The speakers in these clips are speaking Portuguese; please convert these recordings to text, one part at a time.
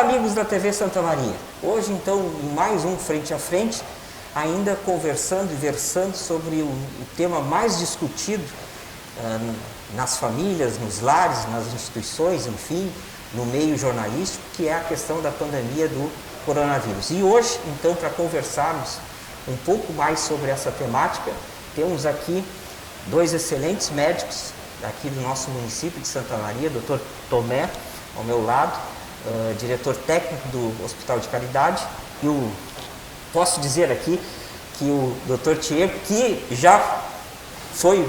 Olá, amigos da TV Santa Maria. Hoje, então, em mais um Frente a Frente, ainda conversando e versando sobre o tema mais discutido nas famílias, nos lares, nas instituições, enfim, no meio jornalístico, que é a questão da pandemia do coronavírus. E hoje, então, para conversarmos um pouco mais sobre essa temática, temos aqui dois excelentes médicos aqui do nosso município de Santa Maria, Dr. Tomé, ao meu lado, diretor técnico do Hospital de Caridade, e posso dizer aqui que o Dr. Tiago, que já foi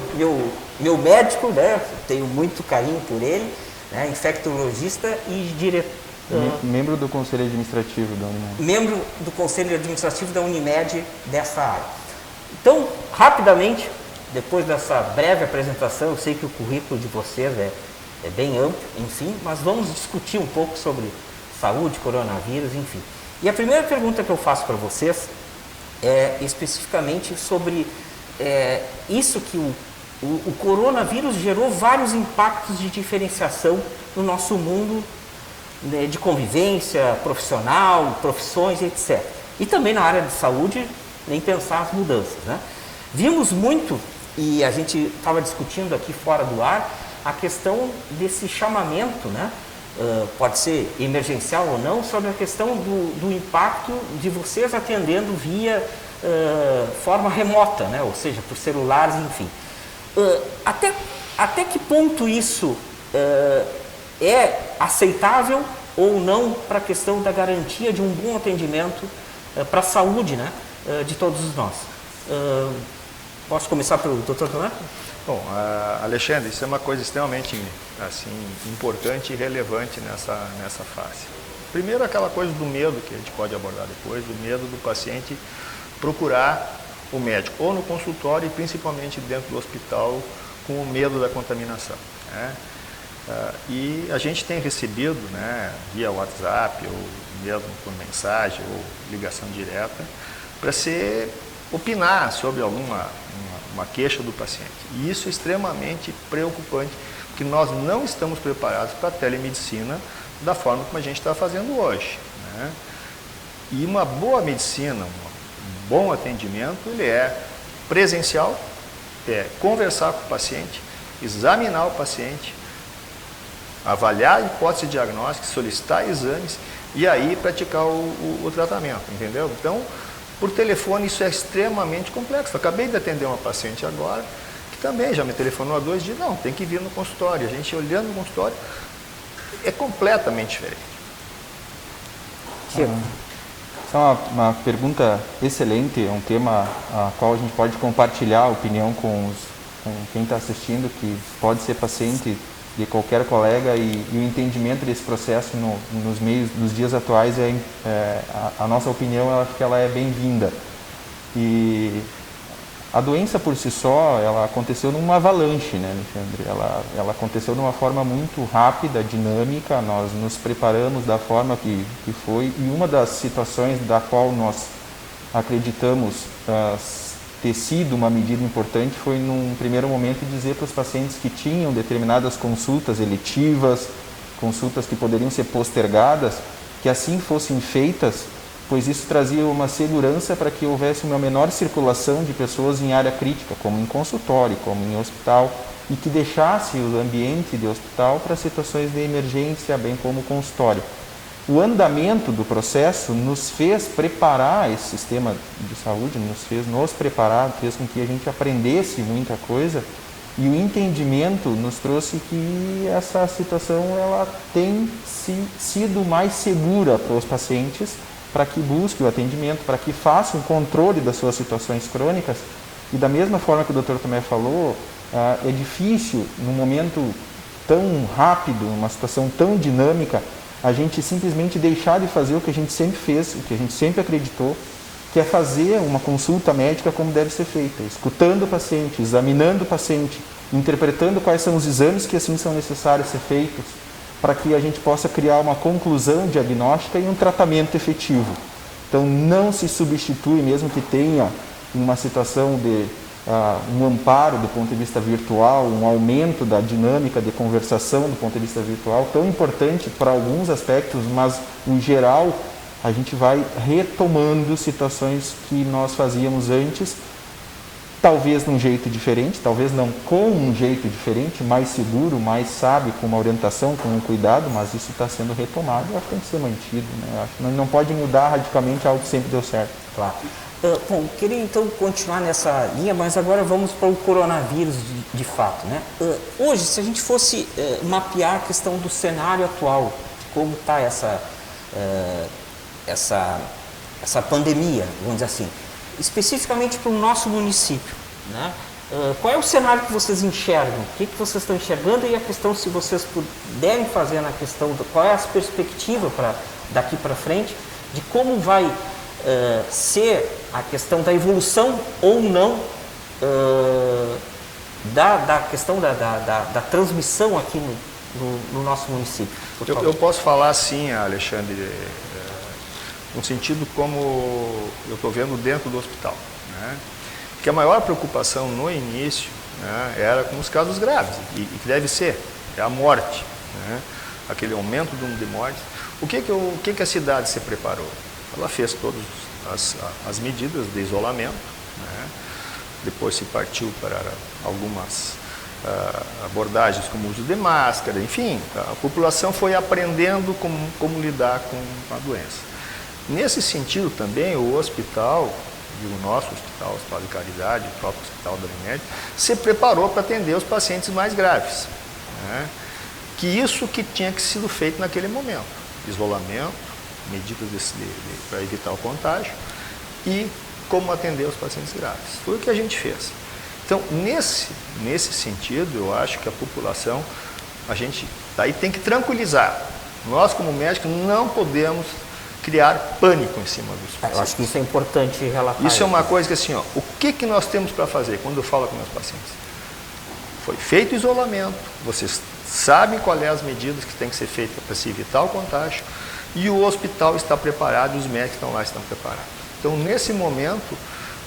meu médico, né? Tenho muito carinho por ele, né? Infectologista e diretor. Membro do Conselho Administrativo da Unimed. Membro do Conselho Administrativo da Unimed dessa área. Então, rapidamente, depois dessa breve apresentação, eu sei que o currículo de vocês é bem amplo, enfim, mas vamos discutir um pouco sobre saúde, coronavírus, enfim. E a primeira pergunta que eu faço para vocês é especificamente sobre isso que o coronavírus gerou vários impactos de diferenciação no nosso mundo, né, de convivência profissional, profissões, etc. E também na área de saúde, nem pensar as mudanças, né? Vimos muito, e a gente estava discutindo aqui fora do ar, a questão desse chamamento, né? Pode ser emergencial ou não, sobre a questão do impacto de vocês atendendo via forma remota, né? Ou seja, por celulares, enfim. Até que ponto isso é aceitável ou não para a questão da garantia de um bom atendimento para a saúde, né? De todos nós? Posso começar pelo Dr. Tomé? Bom, Alexandre, isso é uma coisa extremamente assim, importante e relevante nessa fase. Primeiro, aquela coisa do medo, que a gente pode abordar depois, do medo do paciente procurar o médico, ou no consultório e principalmente dentro do hospital, com o medo da contaminação, né? E a gente tem recebido, né, via WhatsApp, ou mesmo por mensagem, ou ligação direta, para se opinar sobre uma queixa do paciente. E isso é extremamente preocupante, porque nós não estamos preparados para a telemedicina da forma como a gente está fazendo hoje, né? E uma boa medicina, um bom atendimento, ele é presencial, é conversar com o paciente, examinar o paciente, avaliar a hipótese diagnóstica, solicitar exames e aí praticar o tratamento, entendeu? Então, por telefone isso é extremamente complexo. Eu acabei de atender uma paciente agora, que também já me telefonou há 2 dias, não, tem que vir no consultório. A gente olhando no consultório é completamente diferente. Essa é uma pergunta excelente, é um tema a qual a gente pode compartilhar a opinião com quem está assistindo, que pode ser paciente de qualquer colega, e o entendimento desse processo nos dias atuais, a nossa opinião, eu acho que ela é bem-vinda. E a doença por si só, ela aconteceu numa avalanche, né, Alexandre? Ela aconteceu de uma forma muito rápida, dinâmica, nós nos preparamos da forma que foi, e uma das situações da qual nós acreditamos ter sido uma medida importante foi, num primeiro momento, dizer para os pacientes que tinham determinadas consultas eletivas, consultas que poderiam ser postergadas, que assim fossem feitas, pois isso trazia uma segurança para que houvesse uma menor circulação de pessoas em área crítica, como em consultório, como em hospital, e que deixasse o ambiente de hospital para situações de emergência, bem como o consultório. O andamento do processo nos fez preparar esse sistema de saúde, nos preparar, fez com que a gente aprendesse muita coisa, e o entendimento nos trouxe que essa situação ela tem sido mais segura para os pacientes, para que busquem o atendimento, para que façam o controle das suas situações crônicas. E da mesma forma que o Dr. Tomé falou, é difícil, num momento tão rápido, uma situação tão dinâmica, a gente simplesmente deixar de fazer o que a gente sempre fez, o que a gente sempre acreditou, que é fazer uma consulta médica como deve ser feita, escutando o paciente, examinando o paciente, interpretando quais são os exames que assim são necessários ser feitos, para que a gente possa criar uma conclusão diagnóstica e um tratamento efetivo. Então, não se substitui, mesmo que tenha uma situação de um amparo do ponto de vista virtual, um aumento da dinâmica de conversação do ponto de vista virtual, tão importante para alguns aspectos, mas, em geral, a gente vai retomando situações que nós fazíamos antes, talvez de um jeito diferente, talvez não com um jeito diferente, mais seguro, mais sábio, com uma orientação, com um cuidado, mas isso está sendo retomado e acho que tem que ser mantido. Né? Acho que não pode mudar radicalmente algo que sempre deu certo. Claro. Bom, queria então continuar nessa linha, mas agora vamos para o coronavírus de fato. Né? Hoje, se a gente fosse mapear a questão do cenário atual, como está essa pandemia, vamos dizer assim, especificamente para o nosso município, né? Qual é o cenário que vocês enxergam? O que vocês estão enxergando e a questão, se vocês puderem fazer na questão, qual é a perspectiva daqui para frente, de como vai ser a questão da evolução ou não da questão da transmissão aqui no nosso município. Eu posso falar assim, Alexandre, no sentido como eu estou vendo dentro do hospital, né? Que a maior preocupação no início, né, era com os casos graves, e que deve ser, é a morte, né? Aquele aumento do número de mortes. O que a cidade se preparou? Ela fez todas as medidas de isolamento, né? Depois se partiu para algumas abordagens como o uso de máscara, enfim, a população foi aprendendo como lidar com a doença. Nesse sentido também, o hospital, e o nosso hospital, o Hospital de Caridade, o próprio Hospital da Unimed, se preparou para atender os pacientes mais graves, né? Que isso que tinha que sido feito naquele momento, isolamento, medidas para evitar o contágio e como atender os pacientes graves. Foi o que a gente fez. Então, nesse sentido, eu acho que a população, a gente daí tem que tranquilizar. Nós, como médicos, não podemos criar pânico em cima dos pacientes. Eu acho que isso é importante relatar. Isso é uma coisa que assim, o que nós temos para fazer quando eu falo com meus pacientes? Foi feito o isolamento, vocês sabem quais as medidas que têm que ser feitas para se evitar o contágio e o hospital está preparado, os médicos que estão lá estão preparados. Então, nesse momento,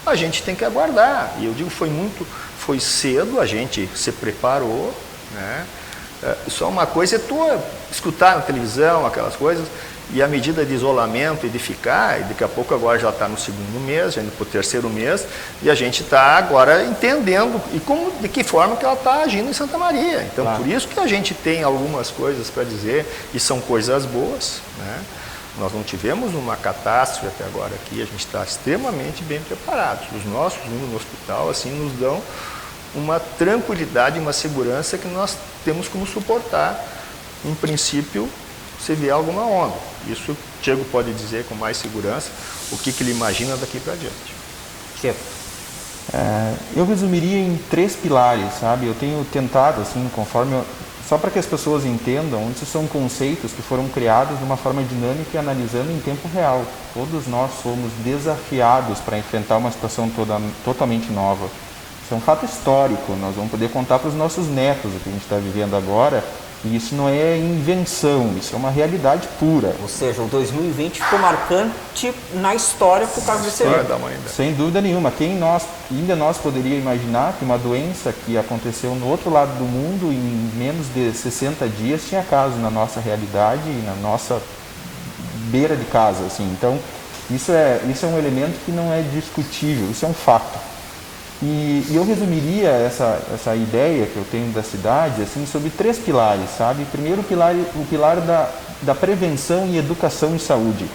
a gente tem que aguardar. E eu digo, foi cedo, a gente se preparou, né? Só uma coisa é tu escutar na televisão aquelas coisas, e a medida de isolamento e de ficar, e daqui a pouco agora já está no segundo mês, já indo para o terceiro mês, e a gente está agora entendendo de que forma que ela está agindo em Santa Maria. Então, claro, por isso que a gente tem algumas coisas para dizer, e são coisas boas, né? Nós não tivemos uma catástrofe até agora aqui, a gente está extremamente bem preparado. Os nossos números no hospital assim, nos dão uma tranquilidade, uma segurança que nós temos como suportar, em princípio, se vier alguma onda. Isso o Diego pode dizer com mais segurança o que ele imagina daqui para diante. Diego. Eu resumiria em 3 pilares, sabe? Eu tenho tentado, assim, só para que as pessoas entendam, isso são conceitos que foram criados de uma forma dinâmica e analisando em tempo real. Todos nós somos desafiados para enfrentar uma situação totalmente nova. Isso é um fato histórico, nós vamos poder contar para os nossos netos o que a gente está vivendo agora, e isso não é invenção, isso é uma realidade pura. Ou seja, o 2020 ficou marcante na história por causa desse evento. Sem dúvida nenhuma. Ainda nós poderia imaginar que uma doença que aconteceu no outro lado do mundo em menos de 60 dias tinha caso na nossa realidade e na nossa beira de casa, assim. Então, isso é um elemento que não é discutível, isso é um fato. E eu resumiria essa ideia que eu tenho da cidade assim, sobre 3 pilares, sabe? Primeiro, o pilar da prevenção e educação em saúde.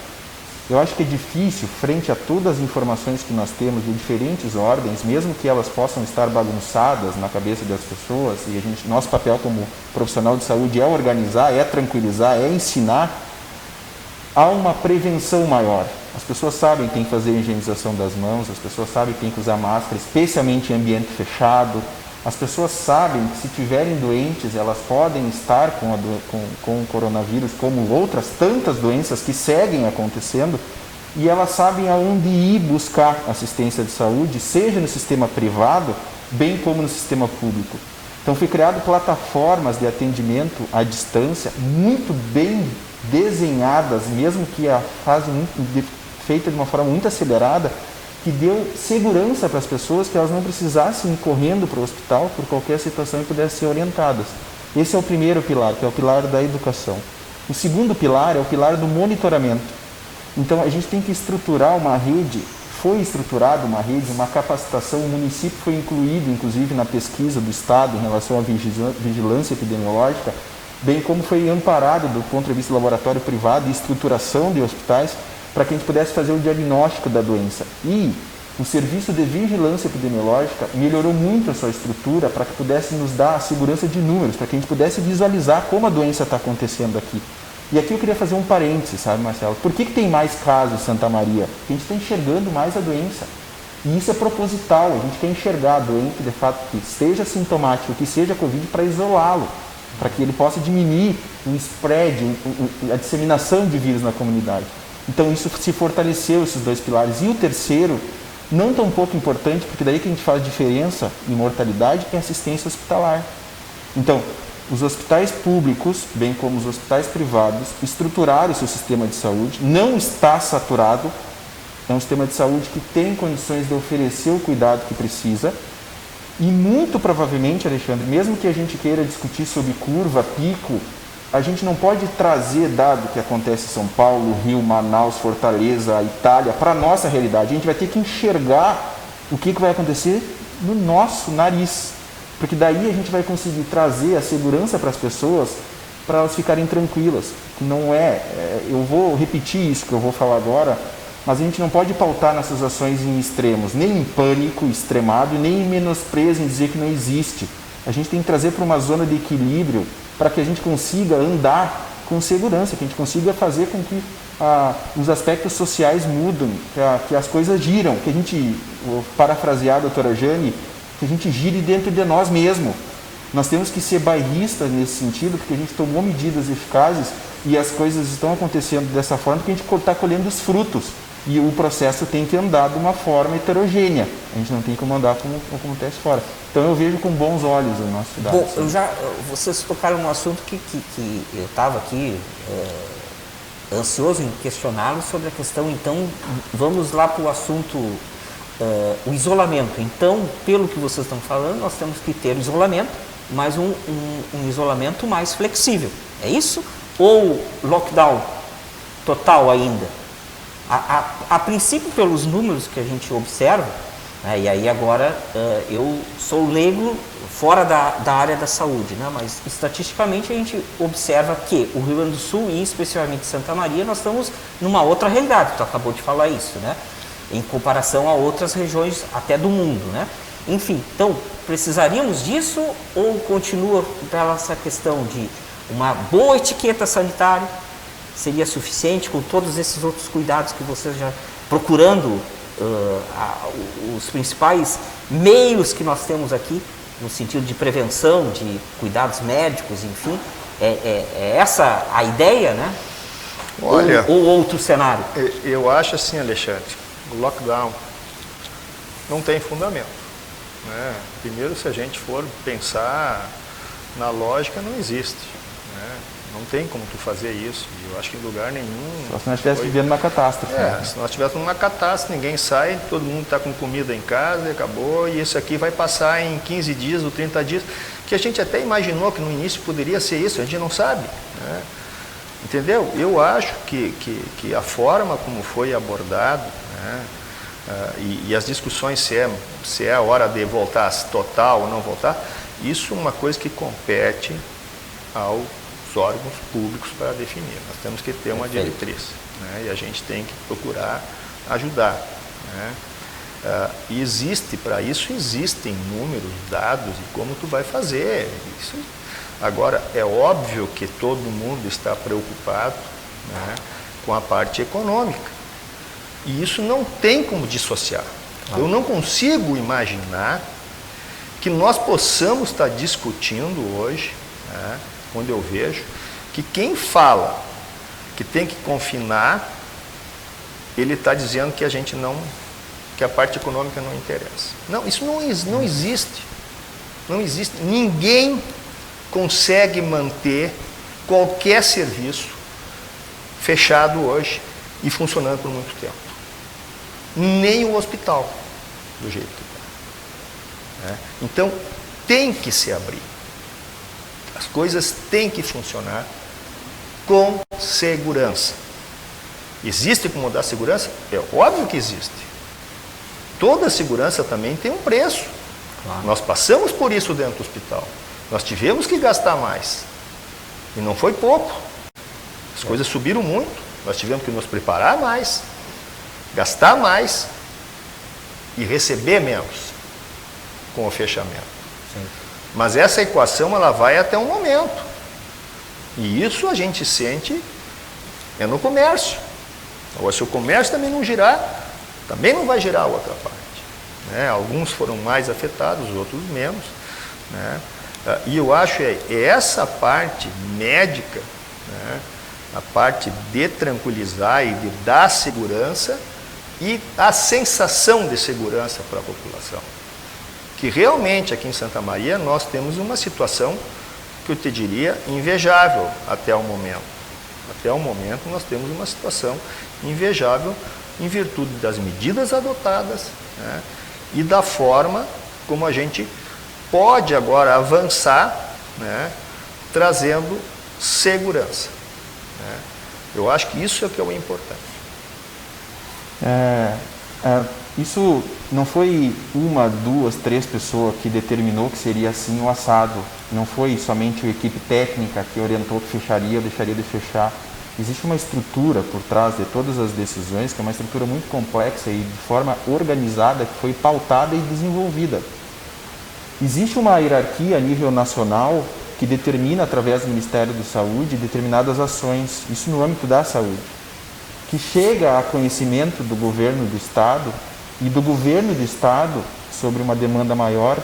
Eu acho que é difícil, frente a todas as informações que nós temos de diferentes ordens, mesmo que elas possam estar bagunçadas na cabeça das pessoas, e nosso papel como profissional de saúde é organizar, é tranquilizar, é ensinar, há uma prevenção maior. As pessoas sabem que tem que fazer a higienização das mãos, as pessoas sabem que tem que usar máscara, especialmente em ambiente fechado. As pessoas sabem que se tiverem doentes, elas podem estar com o coronavírus, como outras tantas doenças que seguem acontecendo, e elas sabem aonde ir buscar assistência de saúde, seja no sistema privado, bem como no sistema público. Então, foi criado plataformas de atendimento à distância, muito bem desenhadas, mesmo que a fase feita de uma forma muito acelerada, que deu segurança para as pessoas, que elas não precisassem ir correndo para o hospital por qualquer situação e pudessem ser orientadas. Esse é o primeiro pilar, que é o pilar da educação. O segundo pilar é o pilar do monitoramento. Então, a gente tem que estruturar uma rede, foi estruturada uma rede, uma capacitação, o município foi incluído, inclusive, na pesquisa do Estado em relação à vigilância epidemiológica, bem como foi amparado do ponto de vista do laboratório privado e estruturação de hospitais, para que a gente pudesse fazer o diagnóstico da doença. E o serviço de vigilância epidemiológica melhorou muito a sua estrutura para que pudesse nos dar a segurança de números, para que a gente pudesse visualizar como a doença está acontecendo aqui. E aqui eu queria fazer um parênteses, sabe, Marcelo? Por que tem mais casos em Santa Maria? Porque a gente está enxergando mais a doença. E isso é proposital, a gente quer enxergar a doente, de fato, que seja sintomático, que seja Covid, para isolá-lo, para que ele possa diminuir o spread, a disseminação de vírus na comunidade. Então isso se fortaleceu, esses dois pilares. E o terceiro, não tão pouco importante, porque daí que a gente faz diferença em mortalidade, é assistência hospitalar. Então, os hospitais públicos, bem como os hospitais privados, estruturaram o seu sistema de saúde, não está saturado, é um sistema de saúde que tem condições de oferecer o cuidado que precisa. E muito provavelmente, Alexandre, mesmo que a gente queira discutir sobre curva, pico, a gente não pode trazer dado que acontece em São Paulo, Rio, Manaus, Fortaleza, Itália, para a nossa realidade. A gente vai ter que enxergar o que vai acontecer no nosso nariz, porque daí a gente vai conseguir trazer a segurança para as pessoas, para elas ficarem tranquilas. Não eu vou repetir isso que eu vou falar agora, mas a gente não pode pautar nessas ações em extremos, nem em pânico extremado, nem em menosprezo, em dizer que não existe. A gente tem que trazer para uma zona de equilíbrio, para que a gente consiga andar com segurança, que a gente consiga fazer com que os aspectos sociais mudem, que as coisas giram, que a gente, vou parafrasear a doutora Jane, que a gente gire dentro de nós mesmos. Nós temos que ser bairristas nesse sentido, porque a gente tomou medidas eficazes e as coisas estão acontecendo dessa forma, porque a gente está colhendo os frutos. E o processo tem que andar de uma forma heterogênea. A gente não tem como andar como acontece fora. Então eu vejo com bons olhos a nossa cidade. Bom, vocês tocaram num assunto que eu estava aqui ansioso em questioná-lo sobre a questão, então, vamos lá para o assunto, o isolamento. Então, pelo que vocês estão falando, nós temos que ter isolamento, mas um isolamento mais flexível. É isso? Ou lockdown total ainda? A princípio, pelos números que a gente observa, né, e aí agora eu sou leigo fora da área da saúde, né, mas estatisticamente a gente observa que o Rio Grande do Sul e especialmente Santa Maria, nós estamos numa outra realidade, tu acabou de falar isso, né, em comparação a outras regiões até do mundo, né. Enfim, então, precisaríamos disso ou continua pela essa questão de uma boa etiqueta sanitária? Seria suficiente com todos esses outros cuidados que vocês já procurando os principais meios que nós temos aqui no sentido de prevenção, de cuidados médicos, enfim, é essa a ideia, né? Olha, ou outro cenário? Eu acho assim, Alexandre, o lockdown não tem fundamento, né? Primeiro, se a gente for pensar na lógica, não existe, né? Não tem como tu fazer isso. Eu acho que em lugar nenhum... Só se nós estivéssemos vivendo uma catástrofe. Se nós estivéssemos numa catástrofe, ninguém sai, todo mundo está com comida em casa e acabou, e isso aqui vai passar em 15 dias ou 30 dias, que a gente até imaginou que no início poderia ser isso, a gente não sabe, né? Entendeu? Eu acho que a forma como foi abordado, né, e as discussões se é a hora de voltar total ou não voltar, isso é uma coisa que compete aos órgãos públicos para definir. Nós temos que ter uma diretriz, né, e a gente tem que procurar ajudar, né. E para isso existem números, dados e como tu vai fazer. Isso. Agora, é óbvio que todo mundo está preocupado, né, com a parte econômica. E isso não tem como dissociar. Eu não consigo imaginar que nós possamos estar discutindo hoje, né, quando eu vejo que quem fala que tem que confinar, ele está dizendo que que a parte econômica não interessa. Não, isso não existe. Não existe. Ninguém consegue manter qualquer serviço fechado hoje e funcionando por muito tempo. nem o hospital do jeito que está. Então, tem que se abrir. As coisas têm que funcionar com segurança. Existe como dar segurança? É óbvio que existe. Toda segurança também tem um preço. Claro. Nós passamos por isso dentro do hospital. Nós tivemos que gastar mais. E não foi pouco. As coisas subiram muito. Nós tivemos que nos preparar mais, gastar mais e receber menos com o fechamento. Sim. Mas essa equação ela vai até um momento. E isso a gente sente no comércio. Ou se o comércio também não girar, também não vai girar a outra parte. Alguns foram mais afetados, outros menos. E eu acho essa parte médica, a parte de tranquilizar e de dar segurança e a sensação de segurança para a população. Que realmente aqui em Santa Maria nós temos uma situação que eu te diria invejável até o momento. Até o momento nós temos uma situação invejável em virtude das medidas adotadas, e da forma como a gente pode agora avançar, trazendo segurança. Eu acho que isso é o que é o importante. Isso não foi uma, duas, três pessoas que determinou que seria assim o assado. Não foi somente a equipe técnica que orientou que fecharia ou deixaria de fechar. Existe uma estrutura por trás de todas as decisões, que é uma estrutura muito complexa e de forma organizada, que foi pautada e desenvolvida. Existe uma hierarquia a nível nacional que determina, através do Ministério da Saúde, determinadas ações, isso no âmbito da saúde, que chega a conhecimento do governo do Estado e do governo do Estado, sobre uma demanda maior,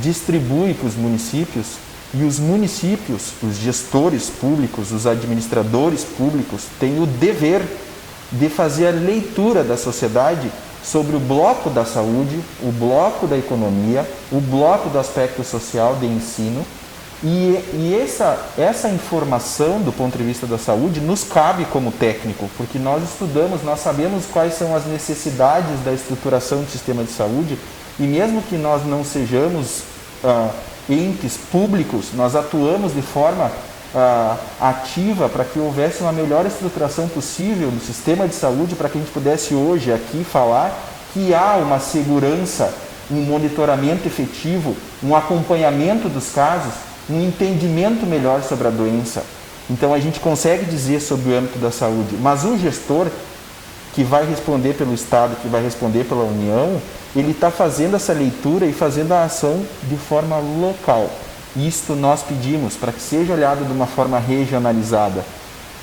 distribui para os municípios, e os municípios, os gestores públicos, os administradores públicos, têm o dever de fazer a leitura da sociedade sobre o bloco da saúde, o bloco da economia, o bloco do aspecto social de ensino, e essa informação do ponto de vista da saúde nos cabe como técnico, porque nós estudamos, nós sabemos quais são as necessidades da estruturação do sistema de saúde, e mesmo que nós não sejamos entes públicos, nós atuamos de forma ativa para que houvesse uma melhor estruturação possível do sistema de saúde, para que a gente pudesse hoje aqui falar que há uma segurança, um monitoramento efetivo, um acompanhamento dos casos, um entendimento melhor sobre a doença. Então a gente consegue dizer sobre o âmbito da saúde, mas o gestor que vai responder pelo Estado, que vai responder pela União, ele está fazendo essa leitura e fazendo a ação de forma local. Isto nós pedimos para que seja olhado de uma forma regionalizada,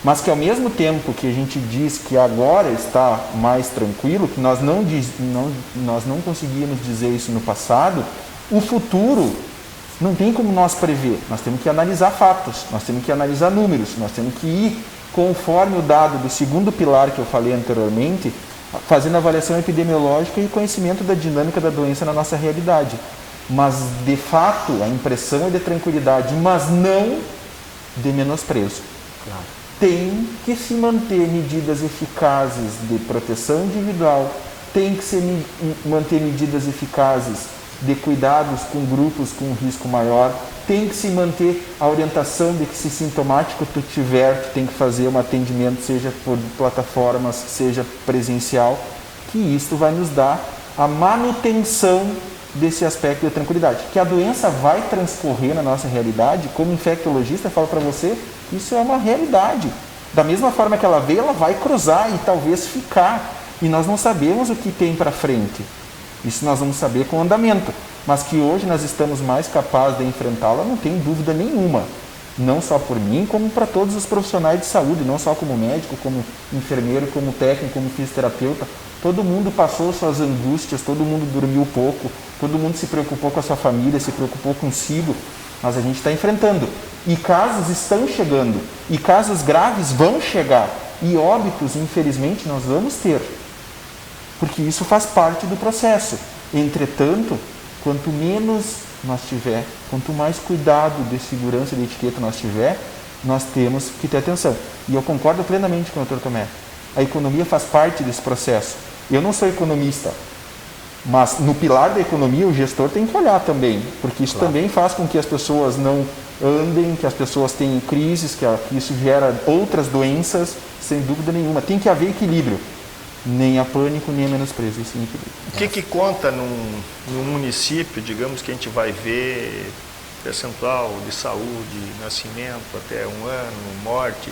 mas que ao mesmo tempo que a gente diz que agora está mais tranquilo, que nós não conseguíamos dizer isso no passado, o futuro não tem como nós prever. Nós temos que analisar fatos, nós temos que analisar números, nós temos que ir conforme o dado do segundo pilar que eu falei anteriormente, fazendo avaliação epidemiológica e conhecimento da dinâmica da doença na nossa realidade. Mas, de fato, a impressão é de tranquilidade, mas não de menosprezo. Claro. Tem que se manter medidas eficazes de proteção individual, tem que se manter medidas eficazes de cuidados com grupos com risco maior, tem que se manter a orientação de que se sintomático tu tiver, tu tem que fazer um atendimento, seja por plataformas, seja presencial, que isto vai nos dar a manutenção desse aspecto de tranquilidade. Que a doença vai transcorrer na nossa realidade, como infectologista, eu falo para você, isso é uma realidade. Da mesma forma que ela veio, ela vai cruzar e talvez ficar. E nós não sabemos o que tem para frente. Isso nós vamos saber com o andamento. Mas que hoje nós estamos mais capazes de enfrentá-la, não tem dúvida nenhuma. Não só por mim, como para todos os profissionais de saúde, não só como médico, como enfermeiro, como técnico, como fisioterapeuta. Todo mundo passou suas angústias, todo mundo dormiu pouco, todo mundo se preocupou com a sua família, se preocupou consigo, mas a gente está enfrentando. E casos estão chegando, e casos graves vão chegar, e óbitos, infelizmente, nós vamos ter, porque isso faz parte do processo. Entretanto, quanto menos nós tiver, quanto mais cuidado de segurança e de etiqueta nós tiver, nós temos que ter atenção. E eu concordo plenamente com o Dr. Tomé. A economia faz parte desse processo. Eu não sou economista, mas no pilar da economia o gestor tem que olhar também, porque isso também faz com que as pessoas não andem, que as pessoas tenham crises, que isso gera outras doenças, sem dúvida nenhuma. Tem que haver equilíbrio. Nem a pânico, nem a menosprezo, isso é equilíbrio. O que conta num município, digamos que a gente vai ver percentual de saúde, nascimento até 1 ano, morte,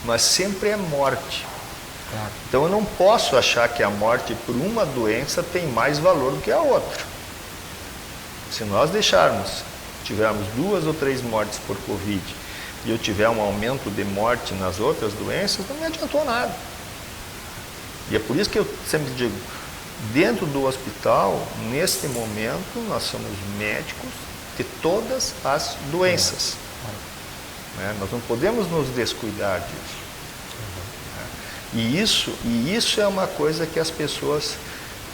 mas sempre é morte. Claro. Então eu não posso achar que a morte por uma doença tem mais valor do que a outra. Se nós tivermos 2 ou 3 mortes por Covid e eu tiver um aumento de morte nas outras doenças, não me adiantou nada. E é por isso que eu sempre digo, dentro do hospital, neste momento, nós somos médicos de todas as doenças. Nós não podemos nos descuidar disso. E isso é uma coisa que as pessoas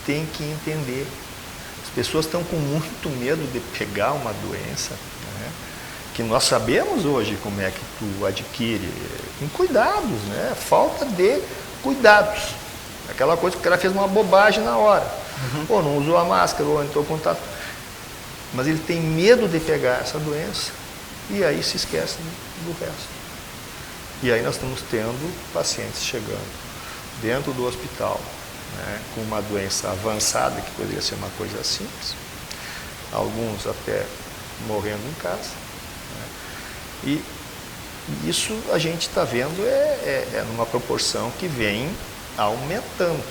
têm que entender. As pessoas estão com muito medo de pegar uma doença, né? Que nós sabemos hoje como é que tu adquire, com cuidados, né? Falta de cuidados. Aquela coisa que o cara fez uma bobagem na hora. Ou não usou a máscara, ou entrou em contato. Mas ele tem medo de pegar essa doença e aí se esquece do resto. E aí nós estamos tendo pacientes chegando dentro do hospital, né, com uma doença avançada, que poderia ser uma coisa simples, alguns até morrendo em casa. Né, e isso a gente está vendo numa proporção que vem aumentando.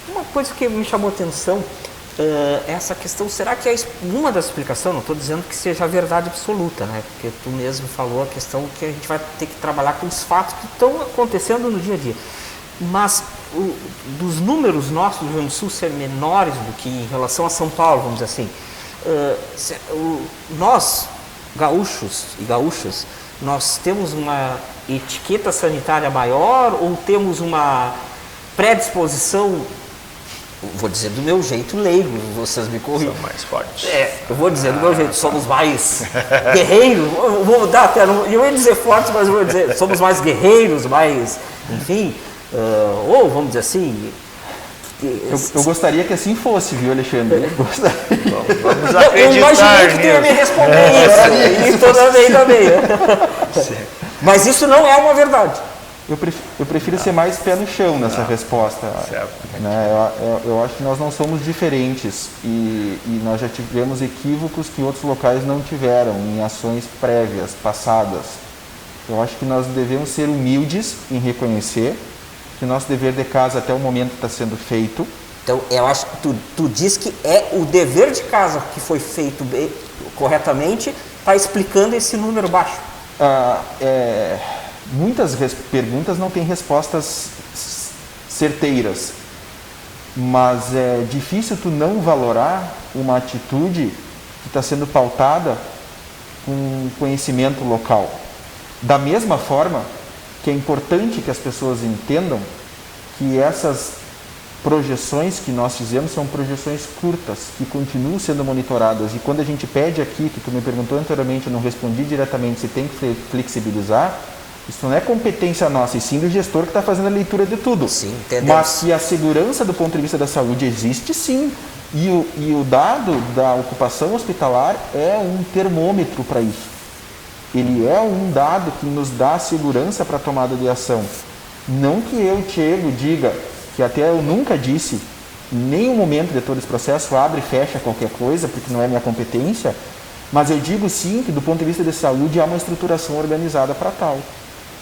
Uma coisa que me chamou a atenção é essa questão, será que uma das explicações, não estou dizendo que seja a verdade absoluta, né? Porque tu mesmo falou a questão que a gente vai ter que trabalhar com os fatos que estão acontecendo no dia a dia. Mas dos números nossos do Rio Grande do Sul ser menores do que em relação a São Paulo, vamos dizer assim, nós, gaúchos e gaúchas, nós temos uma etiqueta sanitária maior ou temos uma predisposição, vou dizer do meu jeito leigo, vocês me corrigem. São mais fortes. Eu vou dizer do meu jeito, somos mais guerreiros, vou dar até, eu ia dizer fortes, mas eu vou dizer, somos mais guerreiros, mais, enfim, ou vamos dizer assim... Eu gostaria que assim fosse, viu, Alexandre? Vamos acreditar eu imaginei que tu ia me responder isso, e também. Mas isso não é uma verdade. Eu prefiro ser mais pé no chão nessa resposta. Né? Eu acho que nós não somos diferentes e nós já tivemos equívocos que outros locais não tiveram em ações prévias, passadas. Eu acho que nós devemos ser humildes em reconhecer que nosso dever de casa até o momento está sendo feito. Então, eu acho que tu diz que é o dever de casa que foi feito corretamente, está explicando esse número baixo. Muitas perguntas não têm respostas certeiras, mas é difícil tu não valorar uma atitude que está sendo pautada com conhecimento local. Da mesma forma que é importante que as pessoas entendam que essas projeções que nós fizemos são projeções curtas, que continuam sendo monitoradas. E quando a gente pede aqui, que tu me perguntou anteriormente, eu não respondi diretamente se tem que flexibilizar, isso não é competência nossa, e sim do gestor que está fazendo a leitura de tudo. Sim, entendemos. Mas que a segurança do ponto de vista da saúde existe, sim. E o dado da ocupação hospitalar é um termômetro para isso. Ele é um dado que nos dá segurança para a tomada de ação. Não que eu, Diego, diga, que até eu nunca disse, em nenhum momento de todo esse processo, abre e fecha qualquer coisa, porque não é minha competência, mas eu digo sim que do ponto de vista de saúde há uma estruturação organizada para tal.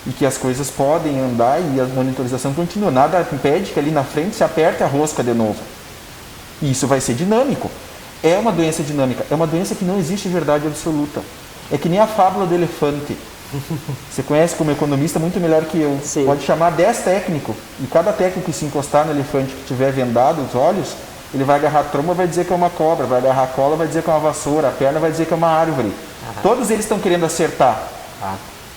E que as coisas podem andar e a monitorização continua. Nada impede que ali na frente se aperte a rosca de novo. E isso vai ser dinâmico. É uma doença dinâmica, é uma doença que não existe verdade absoluta. É que nem a fábula do elefante. Você conhece como economista muito melhor que eu. Sim. Pode chamar 10 técnicos. E cada técnico que se encostar no elefante que tiver vendado os olhos, ele vai agarrar a tromba e vai dizer que é uma cobra, vai agarrar a cola, vai dizer que é uma vassoura, a perna vai dizer que é uma árvore. Todos eles estão querendo acertar.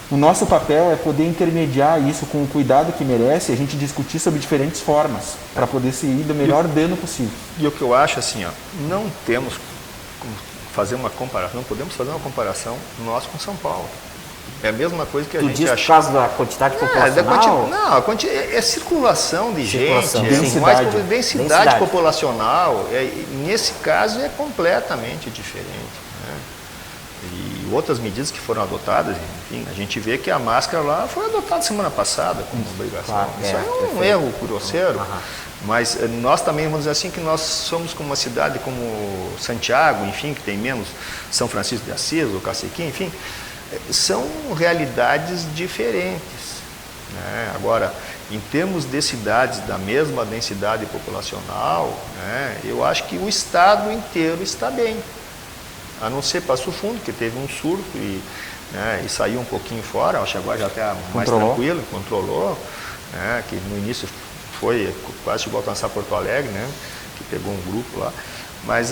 O nosso papel é poder intermediar isso com o cuidado que merece e a gente discutir sobre diferentes formas para poder se ir do melhor dano possível. E o que eu acho assim, não temos como fazer uma comparação, não podemos fazer uma comparação nós com São Paulo. É a mesma coisa que a Tu gente diz por acha. causa da quantidade populacional? É circulação de Circulação, gente, sim. é mais Densidade. densidade populacional. Nesse caso é completamente diferente. Né? E outras medidas que foram adotadas, enfim, a gente vê que a máscara lá foi adotada semana passada como obrigação. Claro, Isso é um erro grosseiro. Mas nós também vamos dizer assim que nós somos como uma cidade como Santiago, enfim, que tem menos São Francisco de Assis, ou Cacequim, enfim, são realidades diferentes. Né? Agora, em termos de cidades da mesma densidade populacional, né, eu acho que o estado inteiro está bem. A não ser Passo Fundo, que teve um surto e saiu um pouquinho fora, acho que agora já está mais tranquilo, controlou, né, que no início foi, quase chegou a alcançar Porto Alegre, né, que pegou um grupo lá. Mas,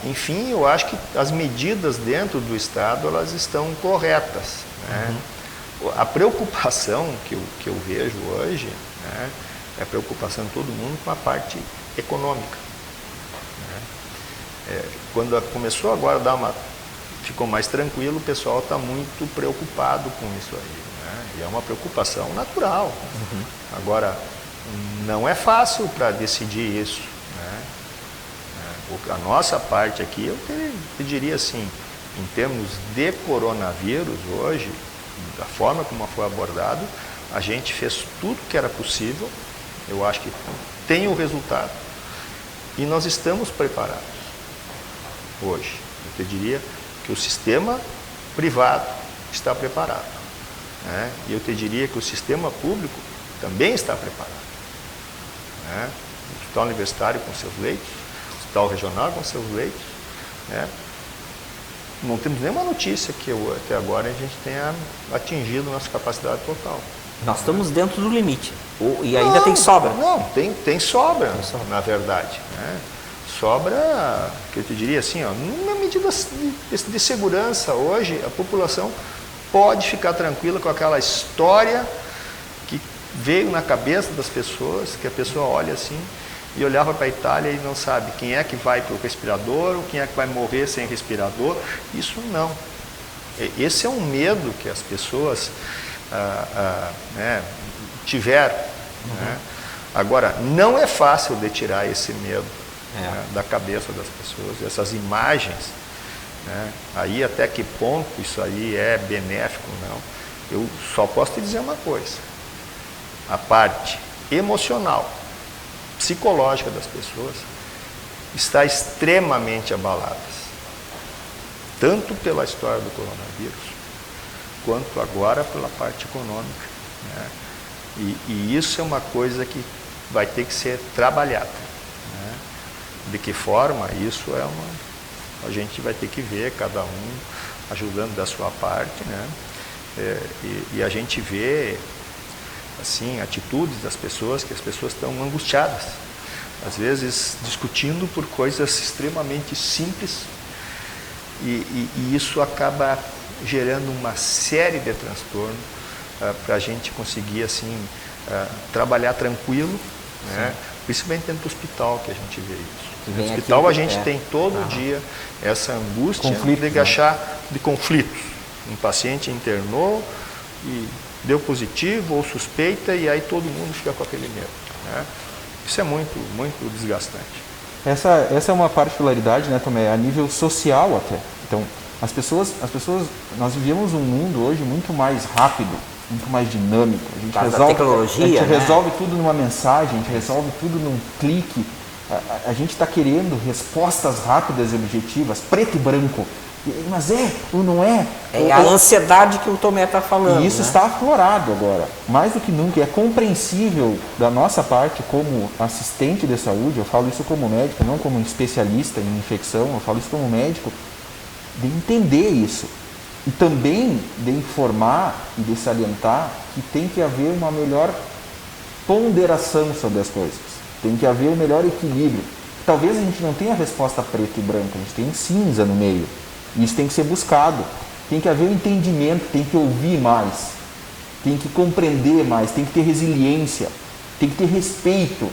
enfim, eu acho que as medidas dentro do Estado, elas estão corretas. Né? A preocupação que eu vejo hoje, né, é a preocupação de todo mundo com a parte econômica. Né? Quando começou agora a ficou mais tranquilo, o pessoal está muito preocupado com isso aí. Né? E é uma preocupação natural. Agora, não é fácil para decidir isso. Né? A nossa parte aqui, eu diria assim, em termos de coronavírus hoje, da forma como foi abordado, a gente fez tudo que era possível, eu acho que tem o resultado, e nós estamos preparados hoje. Eu te diria que o sistema privado está preparado. Né? E eu te diria que o sistema público também está preparado. Né? O hospital universitário com seus leitos, o hospital regional com seus leitos. Né? Não temos nenhuma notícia que até agora a gente tenha atingido nossa capacidade total. Nós estamos dentro do limite. E ainda tem sobra. Não, tem sobra, na verdade. Né? Sobra, que eu te diria assim, numa medida de segurança, hoje a população pode ficar tranquila com aquela história que veio na cabeça das pessoas, que a pessoa olha assim e olhava para a Itália e não sabe quem é que vai para o respirador, ou quem é que vai morrer sem respirador. Isso não. Esse é um medo que as pessoas tiveram. Né? Agora, não é fácil de tirar esse medo da cabeça das pessoas, essas imagens. Né? Aí até que ponto isso aí é benéfico ou não. Eu só posso te dizer uma coisa. A parte emocional, psicológica das pessoas está extremamente abalada. Tanto pela história do coronavírus, quanto agora pela parte econômica. Né? E isso é uma coisa que vai ter que ser trabalhada. Né? De que forma? Isso a gente vai ter que ver, cada um ajudando da sua parte. Né? E a gente vê assim, atitudes das pessoas, que as pessoas estão angustiadas, às vezes discutindo por coisas extremamente simples, e isso acaba gerando uma série de transtornos para a gente conseguir assim, trabalhar tranquilo, né? Principalmente dentro do hospital que a gente vê isso. No hospital a gente tem todo dia essa angústia de conflitos. Um paciente internou e deu positivo ou suspeita, e aí todo mundo fica com aquele medo. Né? Isso é muito, muito desgastante. Essa é uma particularidade, né, Tomé, a nível social até. Então, as pessoas, nós vivemos um mundo hoje muito mais rápido, muito mais dinâmico. A gente resolve tudo numa mensagem, a gente resolve tudo num clique. A gente está querendo respostas rápidas e objetivas, preto e branco. Mas ou não é? É a ansiedade que o Tomé está falando. E isso está aflorado agora, mais do que nunca. É compreensível da nossa parte, como assistente de saúde, eu falo isso como médico, não como especialista em infecção, eu falo isso como médico, de entender isso. E também de informar e de salientar que tem que haver uma melhor ponderação sobre as coisas. Tem que haver um melhor equilíbrio. Talvez a gente não tenha a resposta preta e branca, a gente tem cinza no meio. Isso tem que ser buscado, tem que haver um entendimento, tem que ouvir mais, tem que compreender mais, tem que ter resiliência, tem que ter respeito,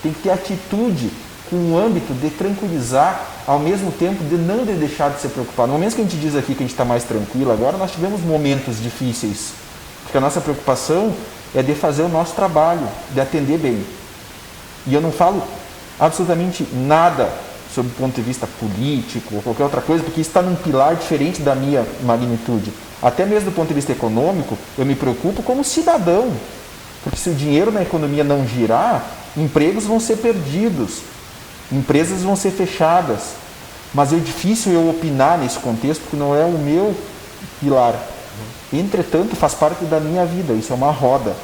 tem que ter atitude com o âmbito de tranquilizar, ao mesmo tempo de não deixar de ser preocupado. No momento que a gente diz aqui que a gente está mais tranquilo agora, nós tivemos momentos difíceis, porque a nossa preocupação é de fazer o nosso trabalho, de atender bem. E eu não falo absolutamente nada sob o ponto de vista político ou qualquer outra coisa, porque isso está num pilar diferente da minha magnitude. Até mesmo do ponto de vista econômico, eu me preocupo como cidadão, porque se o dinheiro na economia não girar, empregos vão ser perdidos, empresas vão ser fechadas. Mas é difícil eu opinar nesse contexto, porque não é o meu pilar. Entretanto, faz parte da minha vida, isso é uma roda.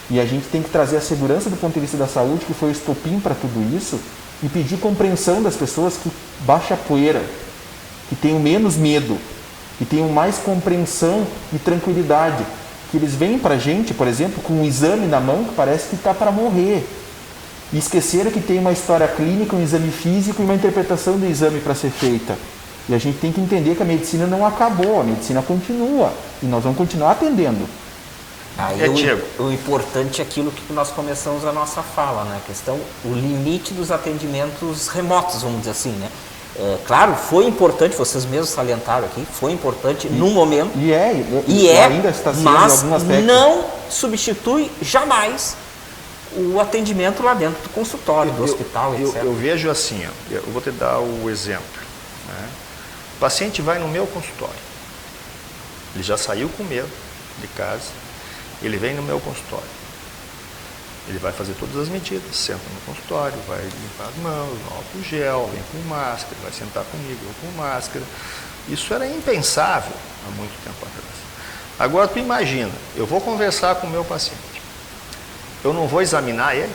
E a gente tem que trazer a segurança do ponto de vista da saúde, que foi o estopim para tudo isso, e pedir compreensão das pessoas que baixa a poeira, que tenham menos medo, que tenham mais compreensão e tranquilidade. Que eles vêm para a gente, por exemplo, com um exame na mão que parece que está para morrer. E esqueceram que tem uma história clínica, um exame físico e uma interpretação do exame para ser feita. E a gente tem que entender que a medicina não acabou, a medicina continua. E nós vamos continuar atendendo. Aí o importante é aquilo que nós começamos a nossa fala, né? A questão, o limite dos atendimentos remotos, vamos dizer assim, né? Claro, foi importante, vocês mesmos salientaram aqui, foi importante num momento. Ainda está sendo mas algum aspecto. Não substitui jamais o atendimento lá dentro do consultório, do hospital, etc. Eu vejo assim, ó, eu vou te dar o exemplo. Né? O paciente vai no meu consultório, ele já saiu com medo de casa, ele vem no meu consultório, ele vai fazer todas as medidas, senta no consultório, vai limpar as mãos, no álcool gel, vem com máscara, vai sentar comigo, eu com máscara. Isso era impensável há muito tempo atrás. Agora tu imagina, eu vou conversar com o meu paciente, eu não vou examinar ele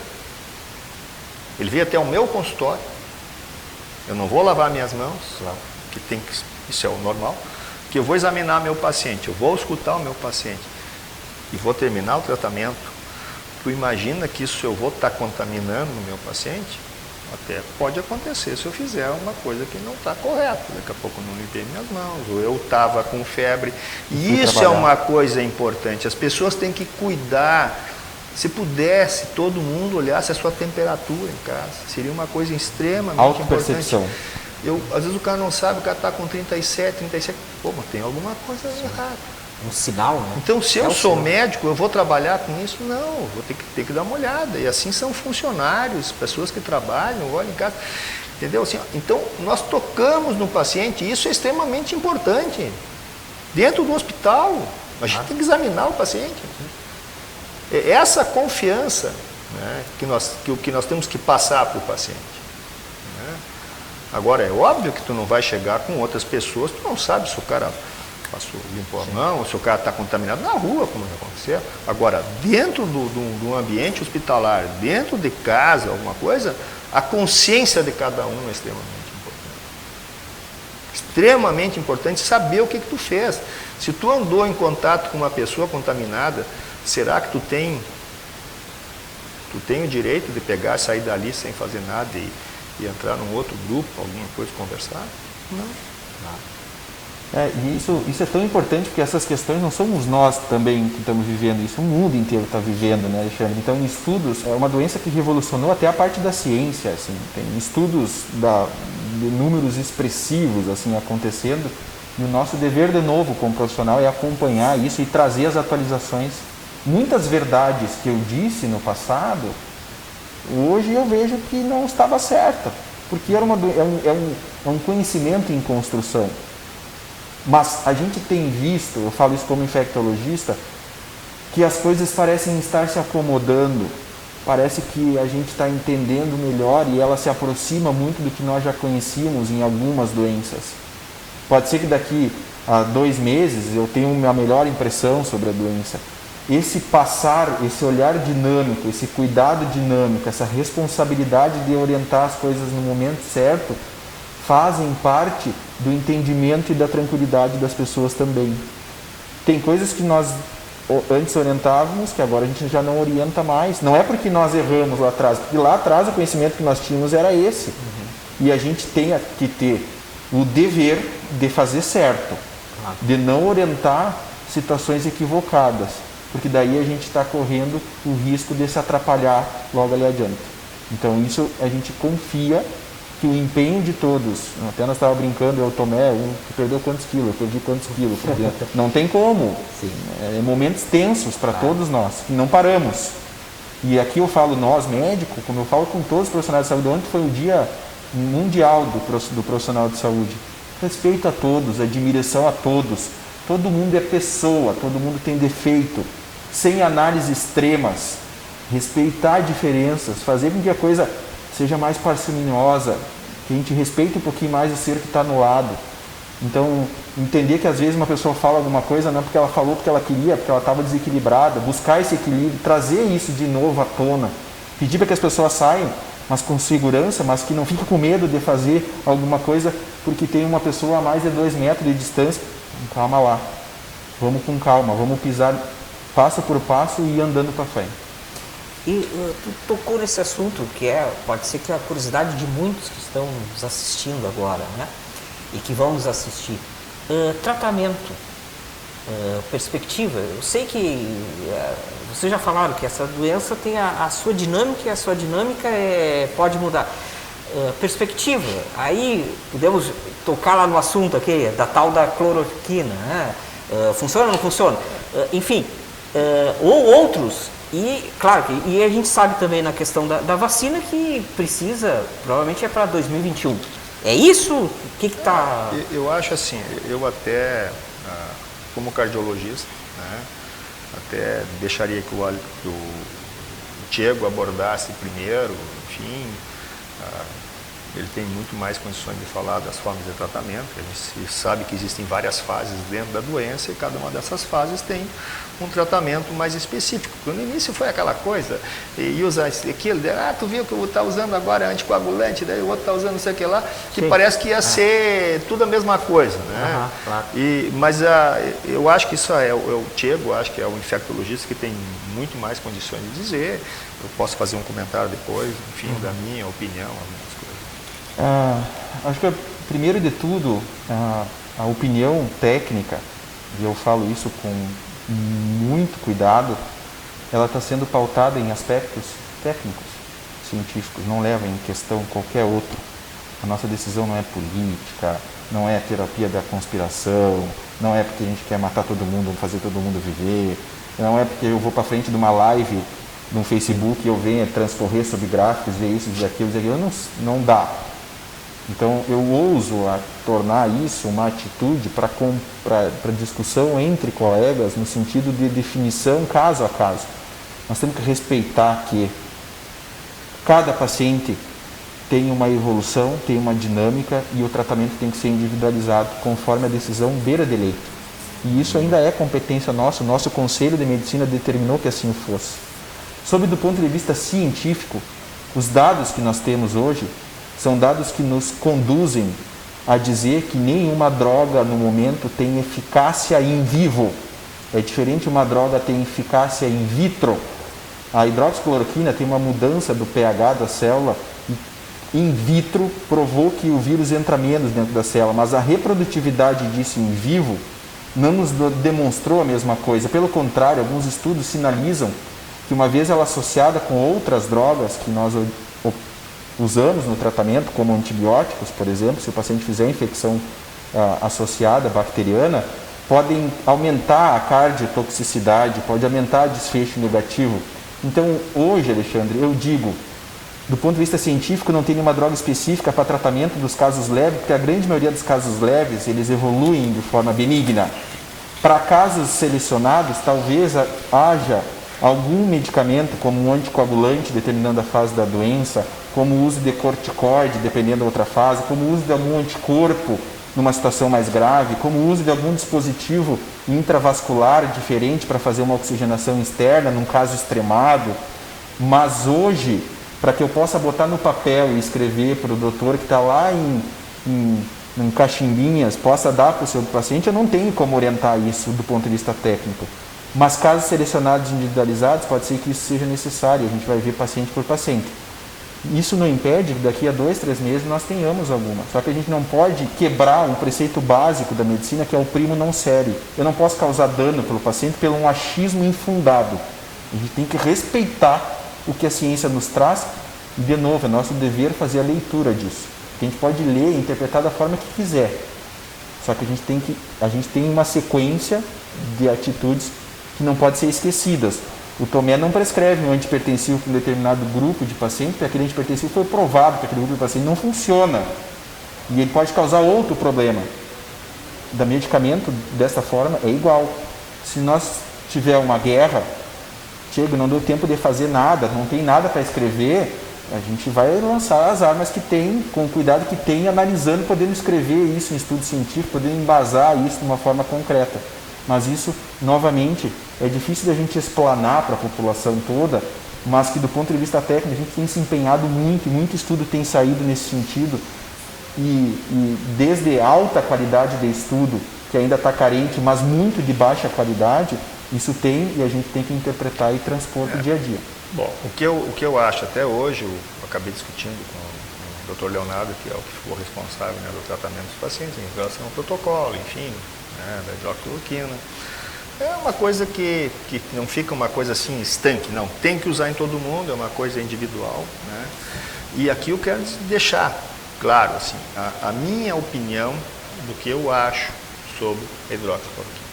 veio até o meu consultório, eu não vou lavar minhas mãos, isso é o normal, que eu vou examinar meu paciente, eu vou escutar o meu paciente e vou terminar o tratamento. Tu imagina que isso eu vou estar contaminando o meu paciente? Até pode acontecer se eu fizer uma coisa que não está correta. Daqui a pouco eu não limpei minhas mãos, ou eu estava com febre. E isso é uma coisa importante. As pessoas têm que cuidar. Se pudesse, todo mundo olhasse a sua temperatura em casa. Seria uma coisa extremamente importante. Às vezes o cara não sabe, o cara está com 37. Pô, mas tem alguma coisa errada. Um sinal, né? Então, se eu sou médico, eu vou trabalhar com isso? Não, eu vou ter que dar uma olhada. E assim são funcionários, pessoas que trabalham, olham em casa. Entendeu? Assim, então, nós tocamos no paciente, e isso é extremamente importante. Dentro do hospital, a gente tem que examinar o paciente. É essa confiança, né, que nós temos que passar para o paciente. Né? Agora, é óbvio que tu não vai chegar com outras pessoas, tu não sabe se o cara limpou a mão, se o cara está contaminado na rua, como já aconteceu. Agora, dentro do ambiente hospitalar, dentro de casa, alguma coisa, a consciência de cada um é extremamente importante. Extremamente importante saber o que tu fez. Se tu andou em contato com uma pessoa contaminada, será que tu tem o direito de pegar, sair dali sem fazer nada e entrar num outro grupo, alguma coisa, conversar? Não. E isso é tão importante, porque essas questões não somos nós também que estamos vivendo, isso o mundo inteiro está vivendo, né, Alexandre? Então, estudos, é uma doença que revolucionou até a parte da ciência, assim, tem estudos de números expressivos, assim, acontecendo, e o nosso dever de novo como profissional é acompanhar isso e trazer as atualizações. Muitas verdades que eu disse no passado, hoje eu vejo que não estava certa, porque é um conhecimento em construção. Mas a gente tem visto, eu falo isso como infectologista, que as coisas parecem estar se acomodando, parece que a gente está entendendo melhor e ela se aproxima muito do que nós já conhecíamos em algumas doenças. Pode ser que daqui a 2 meses eu tenha uma melhor impressão sobre a doença. Esse olhar dinâmico, esse cuidado dinâmico, essa responsabilidade de orientar as coisas no momento certo, fazem parte do entendimento e da tranquilidade das pessoas também. Tem coisas que nós antes orientávamos, que agora a gente já não orienta mais. Não é porque nós erramos lá atrás, porque lá atrás o conhecimento que nós tínhamos era esse. E a gente tem que ter o dever de fazer certo, de não orientar situações equivocadas, porque daí a gente está correndo o risco de se atrapalhar logo ali adiante. Então isso a gente confia que o empenho de todos, até nós estávamos brincando, eu Tomé, tu perdeu quantos quilos, eu perdi quantos quilos, não tem como. Sim. É momentos tensos para todos nós, e não paramos. E aqui eu falo nós, médicos, como eu falo com todos os profissionais de saúde, ontem foi o dia mundial do profissional de saúde. Respeito a todos, admiração a todos. Todo mundo é pessoa, todo mundo tem defeito, sem análises extremas. Respeitar diferenças, fazer com que a coisa seja mais parcimoniosa, que a gente respeite um pouquinho mais o ser que está no lado. Então, entender que às vezes uma pessoa fala alguma coisa não é porque ela falou porque ela queria, porque ela estava desequilibrada, buscar esse equilíbrio, trazer isso de novo à tona, pedir para que as pessoas saiam, mas com segurança, mas que não fiquem com medo de fazer alguma coisa porque tem uma pessoa a mais de 2 metros de distância. Calma lá, vamos com calma, vamos pisar passo por passo e ir andando para frente. E tu tocou nesse assunto que pode ser que a curiosidade de muitos que estão nos assistindo agora, né? E que vão nos assistir. Tratamento, perspectiva. Eu sei que vocês já falaram que essa doença tem a sua dinâmica e a sua dinâmica pode mudar. Perspectiva. Aí podemos tocar lá no assunto aqui, da tal da cloroquina. Né? Funciona ou não funciona? Enfim, ou outros. E, claro, e a gente sabe também na questão da vacina que precisa, provavelmente é para 2021. É isso? O que está... Eu acho assim, eu até, como cardiologista, né, até deixaria que o Diego abordasse primeiro, enfim, ele tem muito mais condições de falar das formas de tratamento. A gente sabe que existem várias fases dentro da doença e cada uma dessas fases tem um tratamento mais específico. No início foi aquela coisa, e usar aquilo, tu viu que eu está usando agora anticoagulante, daí o outro está usando não sei o que lá, que sim, parece que ia ser tudo a mesma coisa. Né? Claro. Mas eu acho que isso o Diego, acho que é o infectologista que tem muito mais condições de dizer. Eu posso fazer um comentário depois, enfim, da minha opinião, algumas coisas. Acho que primeiro de tudo, a opinião técnica, e eu falo isso com muito cuidado, ela está sendo pautada em aspectos técnicos, científicos, não leva em questão qualquer outro. A nossa decisão não é política, não é terapia da conspiração, não é porque a gente quer matar todo mundo, fazer todo mundo viver, não é porque eu vou para frente de uma live no Facebook e eu venho transcorrer sobre gráficos, ver isso, ver aquilo, não dá. Então eu ouso tornar isso uma atitude para discussão entre colegas no sentido de definição caso a caso. Nós temos que respeitar que cada paciente tem uma evolução, tem uma dinâmica e o tratamento tem que ser individualizado conforme a decisão beira de lei. E isso ainda é competência nossa, o nosso Conselho de Medicina determinou que assim fosse. Sob do ponto de vista científico, os dados que nós temos hoje são dados que nos conduzem a dizer que nenhuma droga no momento tem eficácia in vivo. É diferente uma droga ter eficácia in vitro. A hidroxicloroquina tem uma mudança do pH da célula e in vitro provou que o vírus entra menos dentro da célula, mas a reprodutividade disso in vivo não nos demonstrou a mesma coisa. Pelo contrário, alguns estudos sinalizam que uma vez ela associada com outras drogas que nós usamos no tratamento, como antibióticos, por exemplo, se o paciente fizer infecção associada bacteriana, podem aumentar a cardiotoxicidade, pode aumentar desfecho negativo. Então, hoje, Alexandre, eu digo, do ponto de vista científico, não tem nenhuma droga específica para tratamento dos casos leves, porque a grande maioria dos casos leves, eles evoluem de forma benigna. Para casos selecionados, talvez haja algum medicamento, como um anticoagulante, dependendo da fase da doença, como o uso de corticoide, dependendo da outra fase, como o uso de algum anticorpo numa situação mais grave, como o uso de algum dispositivo intravascular diferente para fazer uma oxigenação externa, num caso extremado. Mas hoje, para que eu possa botar no papel e escrever para o doutor que está lá em Caximbinhas, possa dar para o seu paciente, eu não tenho como orientar isso do ponto de vista técnico. Mas casos selecionados individualizados, pode ser que isso seja necessário, a gente vai ver paciente por paciente. Isso não impede que daqui a 2, 3 meses nós tenhamos alguma. Só que a gente não pode quebrar um preceito básico da medicina, que é o primo non sere. Eu não posso causar dano pelo paciente pelo um achismo infundado. A gente tem que respeitar o que a ciência nos traz E, de novo, é nosso dever fazer a leitura disso. A gente pode ler e interpretar da forma que quiser. Só que a gente tem uma sequência de atitudes que não podem ser esquecidas. O Tomé não prescreve um antihipertensivo para um determinado grupo de pacientes, porque aquele antihipertensivo foi provado que aquele grupo de pacientes não funciona. E ele pode causar outro problema. Da medicamento, dessa forma, é igual. Se nós tiver uma guerra, chega, não deu tempo de fazer nada, não tem nada para escrever, a gente vai lançar as armas que tem, com o cuidado que tem, analisando, podendo escrever isso em estudo científico, podendo embasar isso de uma forma concreta. Mas isso, novamente, é difícil da gente explanar para a população toda, mas que do ponto de vista técnico a gente tem se empenhado muito, e muito estudo tem saído nesse sentido, e desde alta qualidade de estudo, que ainda está carente, mas muito de baixa qualidade, isso tem e a gente tem que interpretar e transpor para o dia a dia. Bom, o que eu acho até hoje, eu acabei discutindo com o Dr. Leonardo, que é o que ficou responsável, né, do tratamento dos pacientes em relação ao protocolo, enfim, né, da hidroxicloroquina. É uma coisa que não fica uma coisa assim estanque, não. Tem que usar em todo mundo, é uma coisa individual, né? E aqui eu quero deixar claro, assim, a minha opinião do que eu acho sobre a hidroxicloroquina.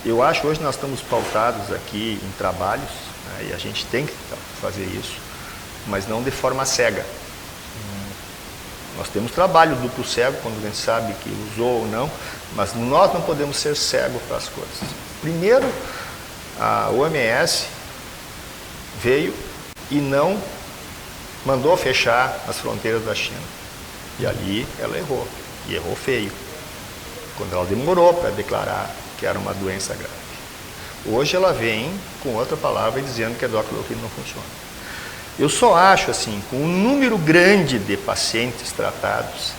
Eu acho hoje nós estamos pautados aqui em trabalhos, né, e a gente tem que fazer isso, mas não de forma cega. Nós temos trabalho duplo cego, quando a gente sabe que usou ou não, mas nós não podemos ser cegos para as coisas. Primeiro, a OMS veio e não mandou fechar as fronteiras da China. E ali ela errou, e errou feio, quando ela demorou para declarar que era uma doença grave. Hoje ela vem com outra palavra dizendo que a hidroxicloroquina não funciona. Eu só acho, assim, com um número grande de pacientes tratados,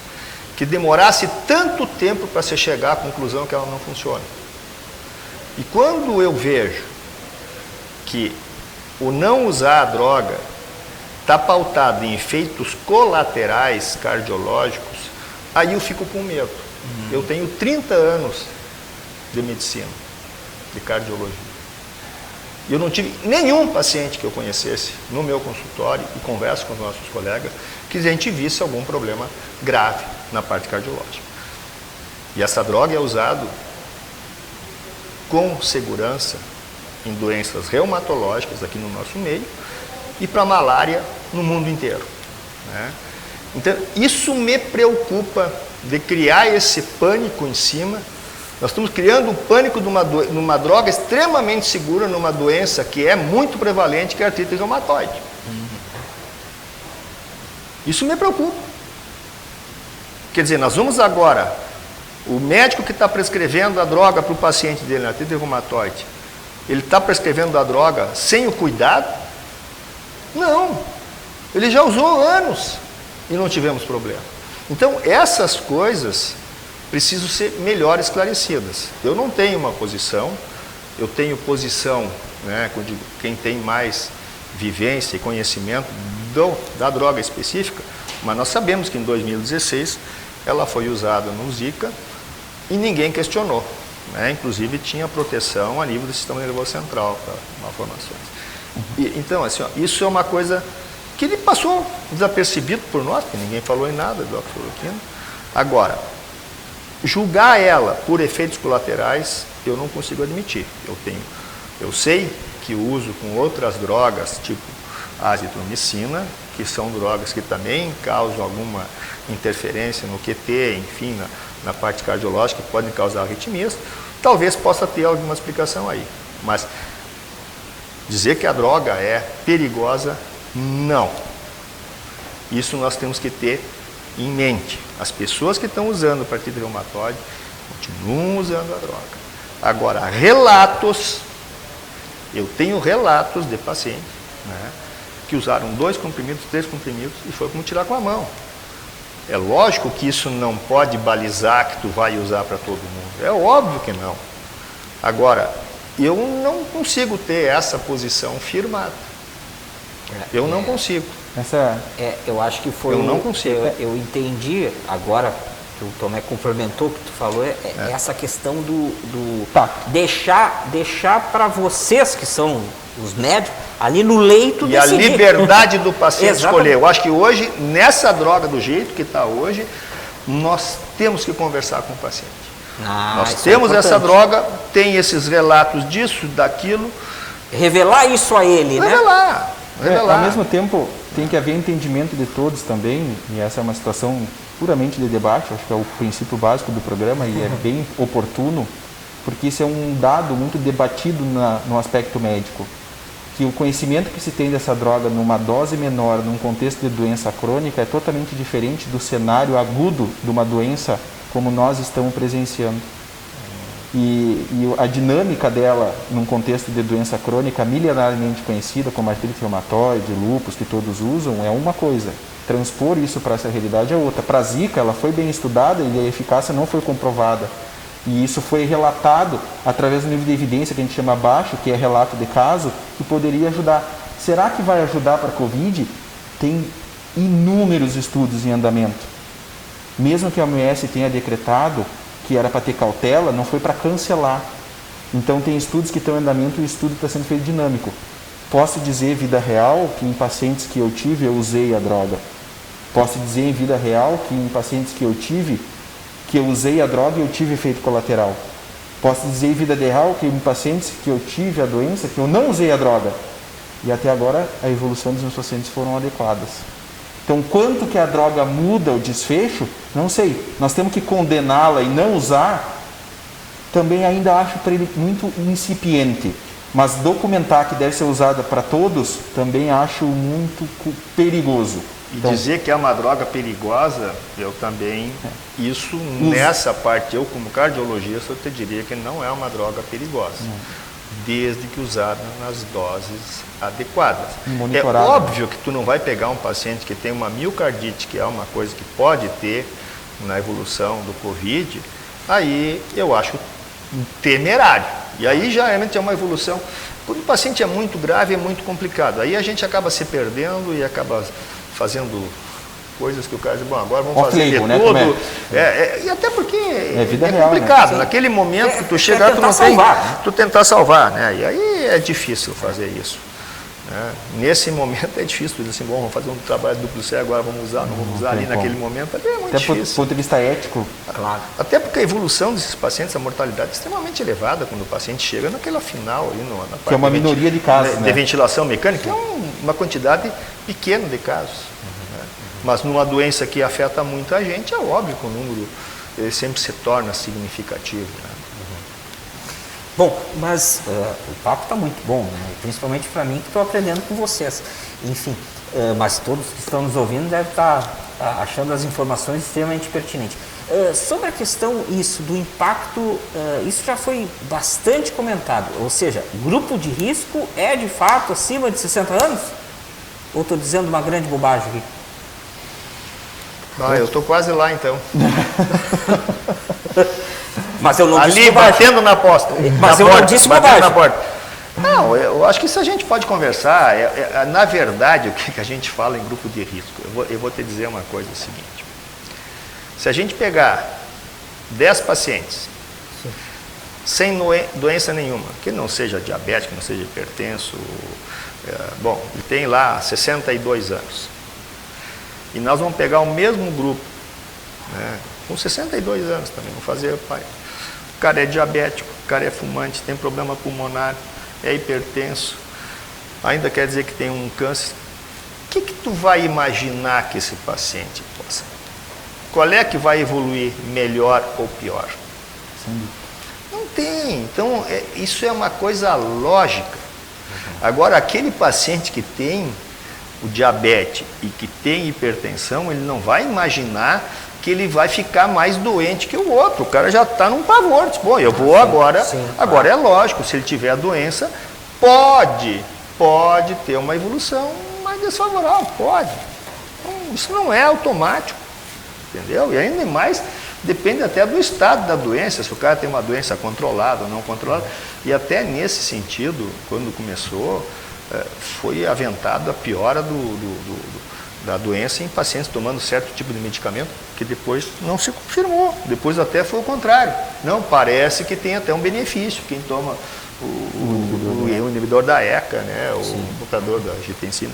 que demorasse tanto tempo para se chegar à conclusão que ela não funciona. E quando eu vejo que o não usar a droga está pautado em efeitos colaterais cardiológicos, aí eu fico com medo. Eu tenho 30 anos de medicina, de cardiologia. E eu não tive nenhum paciente que eu conhecesse no meu consultório, e converso com os nossos colegas, que a gente visse algum problema grave na parte cardiológica. E essa droga é usada com segurança em doenças reumatológicas aqui no nosso meio e para malária no mundo inteiro, né? Então, isso me preocupa de criar esse pânico em cima. Nós estamos criando um pânico numa droga extremamente segura, numa doença que é muito prevalente, que é a artrite reumatoide. Isso me preocupa. Quer dizer, nós vamos agora, o médico que está prescrevendo a droga para o paciente dele na artrite reumatoide, ele está prescrevendo a droga sem o cuidado? Não. Ele já usou anos e não tivemos problema. Então, essas coisas precisam ser melhor esclarecidas. Eu não tenho uma posição, eu tenho posição, né, quem tem mais vivência e conhecimento da droga específica, mas nós sabemos que em 2016 ela foi usada no Zika e ninguém questionou, né? Inclusive tinha proteção a nível do sistema nervoso central para malformações. Então, assim, ó, isso é uma coisa que ele passou desapercebido por nós, porque ninguém falou em nada da hidroxicloroquina. Agora, julgar ela por efeitos colaterais, eu não consigo admitir. Eu sei que o uso com outras drogas, tipo azitromicina, que são drogas que também causam alguma interferência no QT, enfim, na parte cardiológica, que podem causar arritmias, talvez possa ter alguma explicação aí. Mas dizer que a droga é perigosa, não. Isso nós temos que ter em mente. As pessoas que estão usando para artrite reumatoide continuam usando a droga. Agora, relatos, eu tenho relatos de pacientes, né, que usaram 2 comprimidos, 3 comprimidos e foi como tirar com a mão. É lógico que isso não pode balizar que tu vai usar para todo mundo. É óbvio que não. Agora, eu não consigo ter essa posição firmada. Eu não consigo. Eu acho que foi. Eu não consigo. Eu entendi agora que o Tomé complementou, que tu falou, é essa questão do Tá. deixar para vocês, que são os médicos, ali no leito E a decidir. liberdade do paciente Exatamente. escolher. Eu acho que hoje, nessa droga do jeito que está hoje, nós temos que conversar com o paciente. Nós Isso é temos essa importante. droga, tem esses relatos disso, daquilo, Revelar isso a ele, né? revelar. Ao mesmo tempo, tem que haver entendimento de todos também, e essa é uma situação puramente de debate, acho que é o princípio básico do programa e é bem oportuno, porque isso é um dado muito debatido no aspecto médico, que o conhecimento que se tem dessa droga numa dose menor, num contexto de doença crônica, é totalmente diferente do cenário agudo de uma doença como nós estamos presenciando. E a dinâmica dela, num contexto de doença crônica milenarmente conhecida, como artrite reumatoide, lúpus, que todos usam, é uma coisa. Transpor isso para essa realidade é outra. Para a Zika, ela foi bem estudada e a eficácia não foi comprovada. E isso foi relatado através do nível de evidência que a gente chama baixo, que é relato de caso, que poderia ajudar. Será que vai ajudar para a Covid? Tem inúmeros estudos em andamento. Mesmo que a OMS tenha decretado que era para ter cautela, não foi para cancelar. Então tem estudos que estão em andamento e o estudo está sendo feito dinâmico. Posso dizer, vida real, que em pacientes que eu tive, eu usei a droga. Posso dizer, em vida real, que em pacientes que eu tive, que eu usei a droga e eu tive efeito colateral. Posso dizer, em vida real, que em pacientes que eu tive a doença, que eu não usei a droga. E até agora, a evolução dos meus pacientes foram adequadas. Então, quanto que a droga muda o desfecho, não sei. Nós temos que condená-la e não usar, também ainda acho para ele muito incipiente. Mas documentar que deve ser usada para todos, também acho muito perigoso. E Então, dizer que é uma droga perigosa, eu também, isso nessa parte, eu como cardiologista, eu te diria que não é uma droga perigosa. Desde que usada nas doses adequadas. É Monitorada. óbvio que tu não vai pegar um paciente que tem uma miocardite, que é uma coisa que pode ter na evolução do Covid, aí eu acho temerário. E aí já realmente é uma evolução. Quando o paciente é muito grave, é muito complicado. Aí a gente acaba se perdendo e acaba fazendo coisas que o cara diz, bom, agora vamos fazer de Off-label, tudo. né, E até porque vida é real, complicado. né? Naquele momento, tu É chegar, tu tentar não tem, salvar, né? tu tentar salvar, né? E aí é difícil fazer isso. Né? Nesse momento é difícil, dizer assim, bom, vamos fazer um trabalho duplo C, agora vamos usar, não vamos usar ali tem naquele como. momento, ali é muito até do difícil. ponto de vista ético, Claro. Até porque a evolução desses pacientes, a mortalidade é extremamente elevada quando o paciente chega naquela final, ali na parte que é uma minoria de casos, de né? ventilação mecânica, é uma quantidade pequena de casos. Né? Mas numa doença que afeta muita gente, é óbvio que o número sempre se torna significativo. Né? Bom, mas o papo está muito bom, né? Principalmente para mim que estou aprendendo com vocês. Enfim, mas todos que estão nos ouvindo devem estar achando as informações extremamente pertinentes. Sobre a questão do impacto, isso já foi bastante comentado. Ou seja, grupo de risco é de fato acima de 60 anos? Ou estou dizendo uma grande bobagem aqui? Eu estou quase lá então. Mas eu não disse Ali, bobagem. batendo na porta. Mas eu não disse batendo bobagem. na porta. Não, eu acho que isso a gente pode conversar. Na verdade, o que a gente fala em grupo de risco? Eu vou te dizer uma coisa seguinte. Se a gente pegar 10 pacientes sem doença nenhuma, que não seja diabético, não seja hipertenso, bom, ele tem lá 62 anos. E nós vamos pegar o mesmo grupo, né, com 62 anos também, vamos fazer, pai. O cara é diabético, o cara é fumante, tem problema pulmonar, é hipertenso, ainda quer dizer que tem um câncer. O que tu vai imaginar que esse paciente possa? Qual é que vai evoluir melhor ou pior? Não tem. Então, isso é uma coisa lógica. Agora, aquele paciente que tem o diabetes e que tem hipertensão, ele não vai imaginar que ele vai ficar mais doente que o outro. O cara já está num pavor. Diz, bom, eu vou agora. sim, Agora é lógico, se ele tiver a doença, pode ter uma evolução mais desfavorável, pode. Então, isso não é automático, entendeu? E ainda mais, depende até do estado da doença, se o cara tem uma doença controlada ou não controlada. E até nesse sentido, quando começou, foi aventado a piora da doença em pacientes tomando certo tipo de medicamento, que depois não se confirmou, depois até foi o contrário. Não, parece que tem até um benefício, quem toma o inibidor da ECA, né, o bloqueador da angiotensina.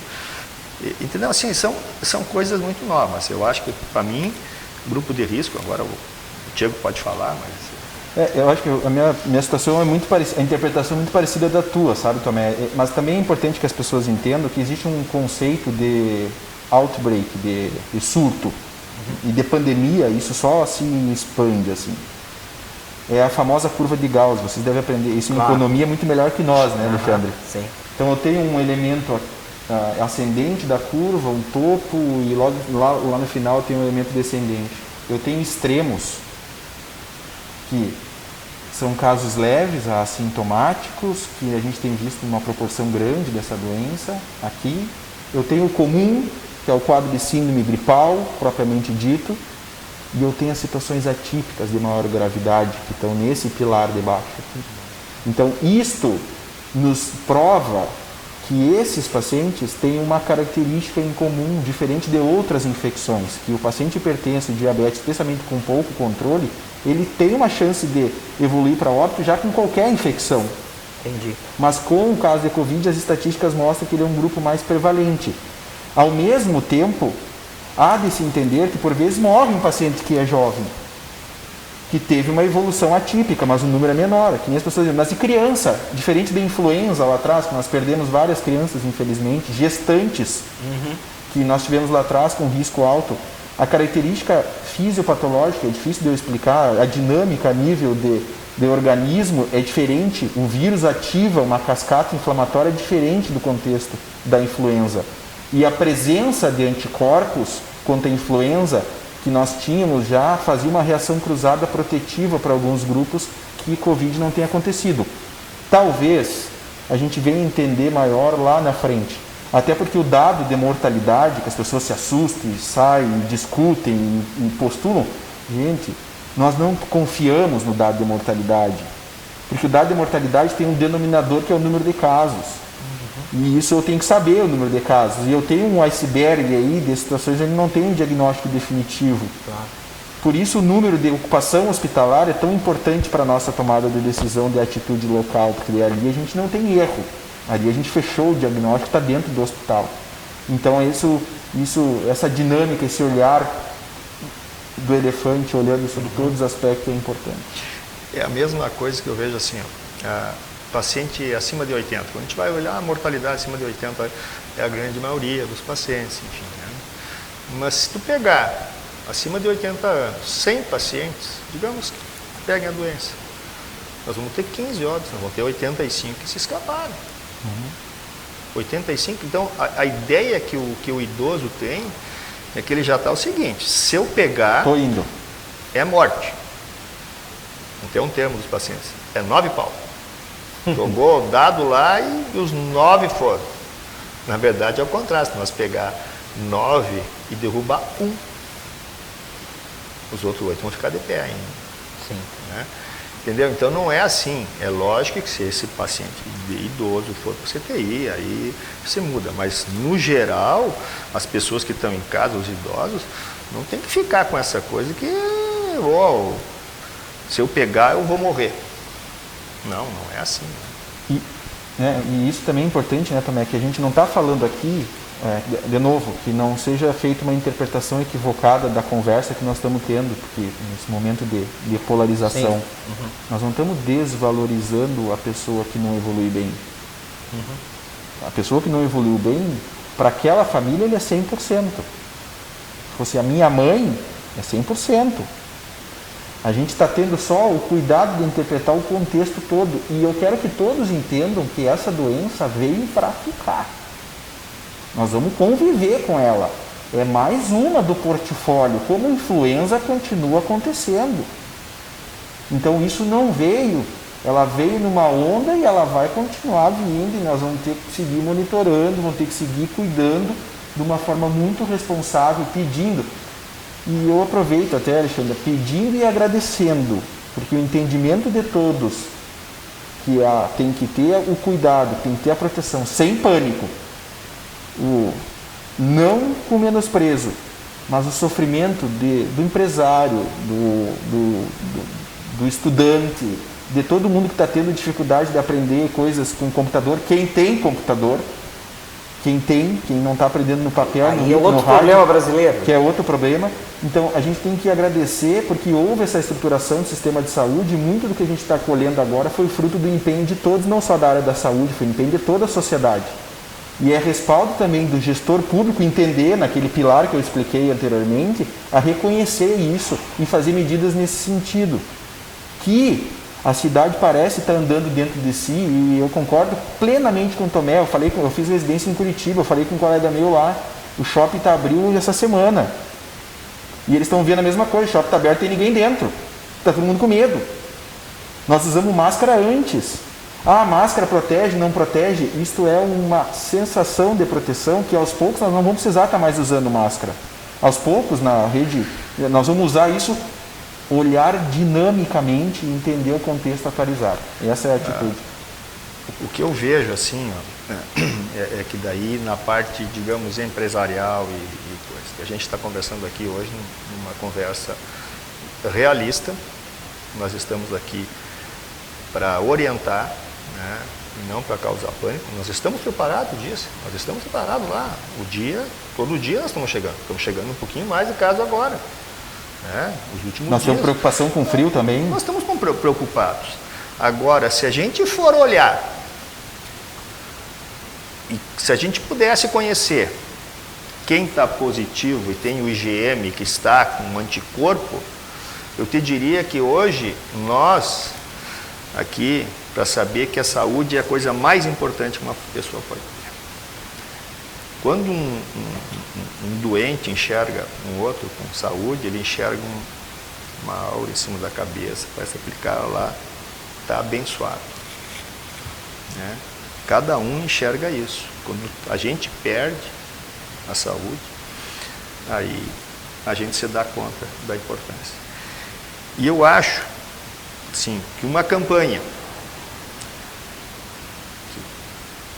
Entendeu? Assim, são coisas muito novas. Eu acho que, para mim, grupo de risco, agora o Diego pode falar, mas... Eu acho que a minha situação é muito parecida, a interpretação é muito parecida da tua, sabe, Tomé? Mas também é importante que as pessoas entendam que existe um conceito de outbreak, de surto, e de pandemia, isso só se expande, assim. É a famosa curva de Gauss, vocês devem aprender isso em economia muito melhor que nós, né, Alexandre? Sim. Então eu tenho um elemento ascendente da curva, um topo, e logo lá no final tem um elemento descendente. Eu tenho extremos, que são casos leves, assintomáticos, que a gente tem visto uma proporção grande dessa doença aqui. Eu tenho o comum, que é o quadro de síndrome gripal, propriamente dito, e eu tenho as situações atípicas de maior gravidade, que estão nesse pilar de baixo aqui. Então, isto nos prova que esses pacientes têm uma característica em comum, diferente de outras infecções, que o paciente hipertenso e diabetes, especialmente com pouco controle, ele tem uma chance de evoluir para óbito já com qualquer infecção. Entendi. Mas com o caso de Covid, as estatísticas mostram que ele é um grupo mais prevalente. Ao mesmo tempo, há de se entender que por vezes morre um paciente que é jovem, que teve uma evolução atípica, mas o número é menor. Que nem as pessoas dizem, mas e criança? Diferente da influenza lá atrás, que nós perdemos várias crianças, infelizmente, gestantes, que nós tivemos lá atrás com risco alto. A característica fisiopatológica, é difícil de eu explicar, a dinâmica a nível de organismo é diferente. O vírus ativa uma cascata inflamatória diferente do contexto da influenza. E a presença de anticorpos contra a influenza que nós tínhamos já fazia uma reação cruzada protetiva para alguns grupos que Covid não tem acontecido. Talvez a gente venha entender maior lá na frente. Até porque o dado de mortalidade, que as pessoas se assustam, saem, discutem e postulam, gente, nós não confiamos no dado de mortalidade. Porque o dado de mortalidade tem um denominador que é o número de casos. E isso eu tenho que saber o número de casos. E eu tenho um iceberg aí de situações onde não tem um diagnóstico definitivo. Claro. Por isso o número de ocupação hospitalar é tão importante para a nossa tomada de decisão de atitude local, porque ali a gente não tem erro. Ali a gente fechou o diagnóstico, está dentro do hospital. Então essa dinâmica, esse olhar do elefante olhando sobre todos os aspectos é importante. É a mesma coisa que eu vejo assim, paciente acima de 80. Quando a gente vai olhar a mortalidade acima de 80, é a grande maioria dos pacientes, enfim. Né? Mas se tu pegar acima de 80 anos, 100 pacientes, digamos que peguem a doença, nós vamos ter 15 óbitos, nós vamos ter 85 que se escaparam. 85, então a ideia que o idoso tem é que ele já está o seguinte, se eu pegar, Tô indo. É morte. Não tem um termo dos pacientes, é 9 pau. Jogou o dado lá e os 9 foram. Na verdade é o contrário, se nós pegar 9 e derrubar 1, os outros 8 vão ficar de pé ainda. Sim. Né? Entendeu? Então não é assim. É lógico que se esse paciente idoso for para o CTI, aí você muda. Mas no geral, as pessoas que estão em casa, os idosos, não tem que ficar com essa coisa que se eu pegar eu vou morrer. Não é assim. E isso também é importante, né, Tomé, que a gente não está falando aqui, de novo, que não seja feita uma interpretação equivocada da conversa que nós estamos tendo, porque nesse momento de polarização, nós não estamos desvalorizando a pessoa que não evolui bem. A pessoa que não evoluiu bem, para aquela família ele é 100%. Se fosse a minha mãe, é 100%. A gente está tendo só o cuidado de interpretar o contexto todo. E eu quero que todos entendam que essa doença veio para ficar. Nós vamos conviver com ela. É mais uma do portfólio. Como a influenza continua acontecendo. Então isso não veio. Ela veio numa onda e ela vai continuar vindo. E nós vamos ter que seguir monitorando, vamos ter que seguir cuidando de uma forma muito responsável, pedindo. E eu aproveito até, Alexandre, pedindo e agradecendo, porque o entendimento de todos que tem que ter o cuidado, tem que ter a proteção, sem pânico. não com menosprezo, mas o sofrimento do empresário, do estudante, de todo mundo que está tendo dificuldade de aprender coisas com computador, quem tem computador, quem não está aprendendo no papel, Aí é outro problema brasileiro. que é outro problema. Então, a gente tem que agradecer porque houve essa estruturação do sistema de saúde e muito do que a gente está colhendo agora foi fruto do empenho de todos, não só da área da saúde, foi o empenho de toda a sociedade. E é respaldo também do gestor público entender, naquele pilar que eu expliquei anteriormente, a reconhecer isso e fazer medidas nesse sentido. Que a cidade parece estar andando dentro de si e eu concordo plenamente com o Tomé. Eu fiz residência em Curitiba, eu falei com um colega meu lá, o shopping está abrindo essa semana. E eles estão vendo a mesma coisa, o shopping está aberto e tem ninguém dentro. Está todo mundo com medo. Nós usamos máscara antes. Ah, máscara protege, não protege. Isto é uma sensação de proteção que aos poucos nós não vamos precisar estar mais usando máscara. Aos poucos na rede, nós vamos usar isso, olhar dinamicamente e entender o contexto atualizado. Essa é a atitude. O que eu vejo assim, ó, é que daí na parte, digamos, empresarial e coisa, que a gente está conversando aqui hoje numa conversa realista, nós estamos aqui para orientar, né, e não para causar pânico. Nós estamos preparados disso, nós estamos preparados lá. Todo dia nós estamos chegando um pouquinho mais de casa agora. Né? Os últimos nós temos preocupação com frio também. Nós estamos preocupados. Agora, se a gente for olhar, e se a gente pudesse conhecer quem está positivo e tem o IgM que está com um anticorpo, eu te diria que hoje nós, aqui, para saber que a saúde é a coisa mais importante que uma pessoa pode ter. Quando um doente enxerga um outro com saúde, ele enxerga uma aura em cima da cabeça, parece aplicar lá, está abençoado. Né? Cada um enxerga isso. Quando a gente perde a saúde, aí a gente se dá conta da importância. E eu acho, sim, que uma campanha,